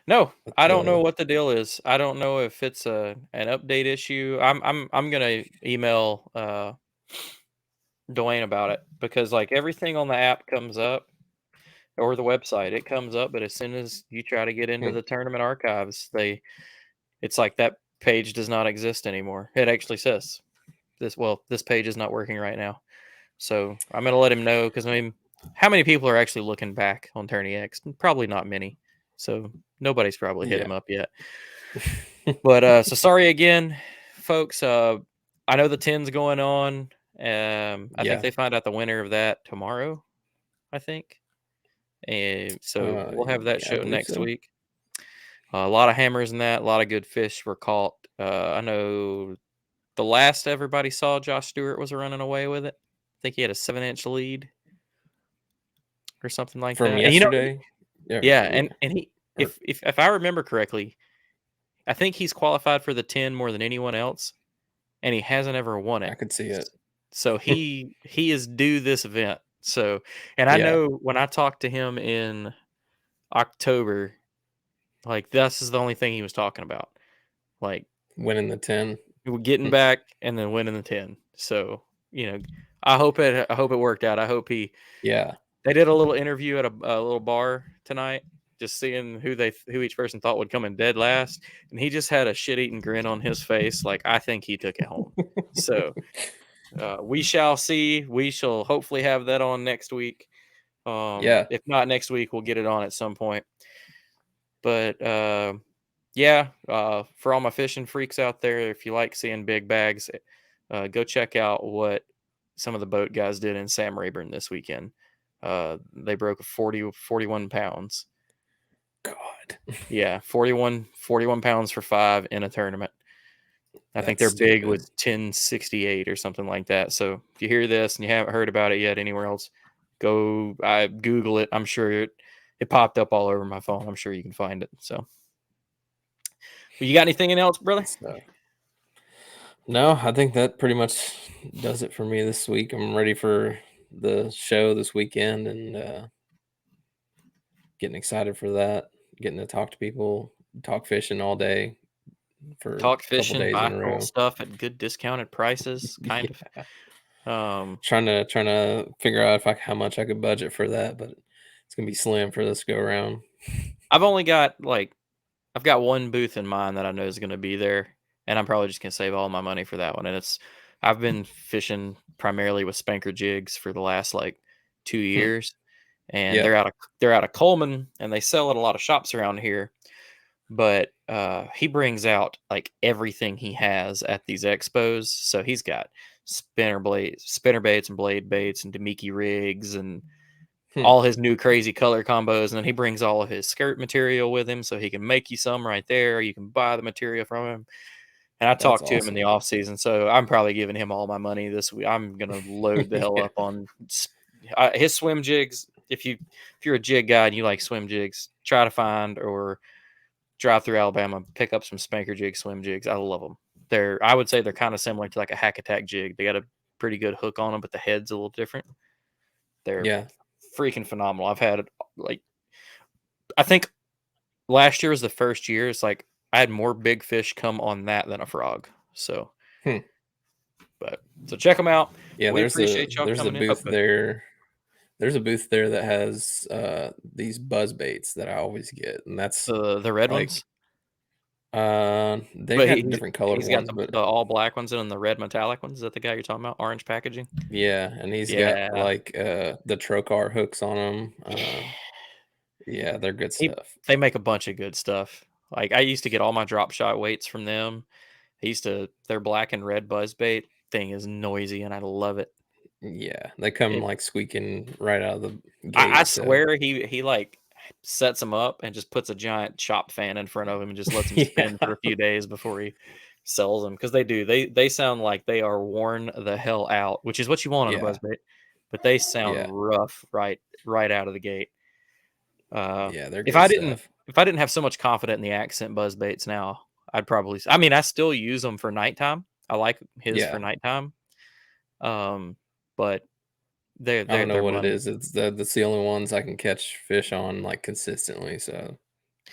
No, I don't know what the deal is. I don't know if it's an update issue. I'm gonna email Dwayne about it, because like everything on the app comes up or the website, it comes up, but as soon as you try to get into the tournament archives, it's like that page does not exist anymore. It actually says this page is not working right now. So I'm gonna let him know, because I mean, how many people are actually looking back on Tourney X? Probably not many. So nobody's probably hit him up yet. But so sorry again, folks. I know the 10's going on. I think they find out the winner of that tomorrow, I think. And so we'll have that show next week. A lot of hammers in that. A lot of good fish were caught. I know the last everybody saw, Josh Stewart was running away with it. I think he had a 7-inch lead or something like from that. yesterday. And he, if I remember correctly, I think he's qualified for the 10 more than anyone else, and he hasn't ever won it. I could see it. So he is due this event. So, and I know when I talked to him in October, like this is the only thing he was talking about, like winning the 10, getting back and then winning the 10. So I hope it worked out. I hope they did a little interview at a little bar tonight, just seeing who each person thought would come in dead last, and he just had a shit-eating grin on his face, like I think he took it home. So we shall see. We shall hopefully have that on next week. Yeah. If not next week, we'll get it on at some point. But yeah, for all my fishing freaks out there, if you like seeing big bags, go check out what some of the boat guys did in Sam Rayburn this weekend. They broke 41 pounds. God. Yeah, 41 pounds for 5 in a tournament. I think their That's big stupid. was 1068 or something like that. So if you hear this and you haven't heard about it yet anywhere else, go Google it. I'm sure it popped up all over my phone. I'm sure you can find it. So, well, you got anything else, brother? So, no, I think that pretty much does it for me this week. I'm ready for the show this weekend and getting excited for that. Getting to talk to people, talk fishing all day for Talk a couple fishing, days buy in a cool row. stuff at good discounted prices, kind Yeah. of. Trying to figure out how much I could budget for that, but it's gonna be slim for this go around. I've only got I've got one booth in mind that I know is going to be there, and I'm probably just going to save all my money for that one. And I've been fishing primarily with spanker jigs for the last 2 years, and Yeah. they're out of Coleman, and they sell at a lot of shops around here. But he brings out everything he has at these expos. So he's got spinner baits and blade baits and Demiki rigs and all his new crazy color combos. And then he brings all of his skirt material with him so he can make you some right there. You can buy the material from him. And I That's talked to him in the awesome. off season, so I'm probably giving him all my money this week. I'm gonna load the hell Yeah. up on his swim jigs. If you're a jig guy and you like swim jigs, try to find or drive through Alabama, pick up some spanker jig swim jigs. I love them. I would say they're kind of similar to a hack attack jig. They got a pretty good hook on them, but the head's a little different. They're Yeah. freaking phenomenal. I've had I think last year was the first year. It's I had more big fish come on that than a frog. So, so check them out. Yeah, We appreciate y'all there's a coming in. booth there. There's a booth there that has these buzz baits that I always get, and that's The red ones. they But got different colored he's got ones, but the all black ones and the red metallic ones. Is that the guy you're talking about? Orange packaging. yeah, and he's Yeah. got the trocar hooks on them. Yeah, they're good stuff. They make a bunch of good stuff. I used to get all my drop shot weights from them. Their black and red buzz bait thing is noisy and I love it. Yeah, they come squeaking right out of the gate. I swear he sets them up and just puts a giant chop fan in front of him and just lets them spin for a few days before he sells them, because they sound like they are worn the hell out, which is what you want on a buzz bait, but they sound rough right out of the gate. Yeah, they're good stuff. If I didn't have so much confidence in the accent buzz baits now, I still use them for nighttime. I like his for nighttime. But I don't know what it is. It's that's the only ones I can catch fish on consistently, so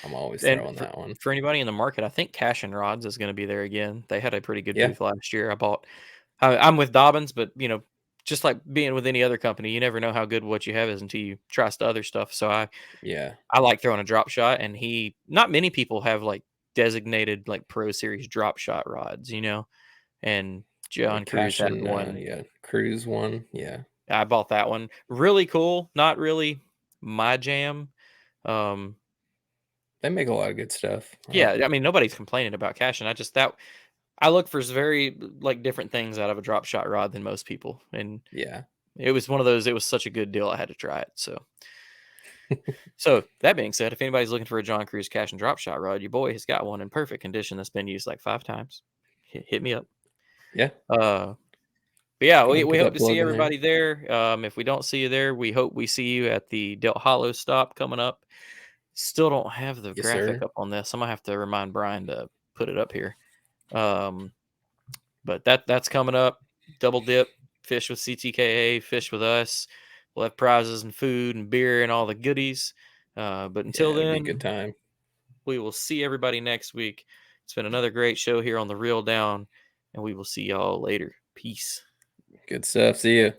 I'm always throwing that one. For anybody in the market, I think Cash and Rods is going to be there again. They had a pretty good booth last year. I'm with Dobbins, but just like being with any other company, you never know how good what you have is until you try other stuff. So I like throwing a drop shot, and not many people have designated pro series drop shot rods, and John Cruz had one. Cruz one. Yeah. I bought that one. Really cool. Not really my jam. They make a lot of good stuff. Yeah, I mean, nobody's complaining about Cash, and I look for very different things out of a drop shot rod than most people, and it was one of those. It was such a good deal, I had to try it. So that being said, if anybody's looking for a John Cruz Cash and drop shot rod, your boy has got one in perfect condition that's been used 5 times. Hit me up. Yeah. But yeah, we hope to see everybody there. If we don't see you there, we hope we see you at the Delt Hollow stop coming up. Still don't have the graphic up on this. I'm gonna have to remind Brian to put it up here. But that's coming up. Double dip, fish with CTKA, fish with us. We'll have prizes and food and beer and all the goodies. But until then, it'll be a good time. We will see everybody next week. It's been another great show here on the Reel Down, and we will see y'all later. Peace. Good stuff. See you.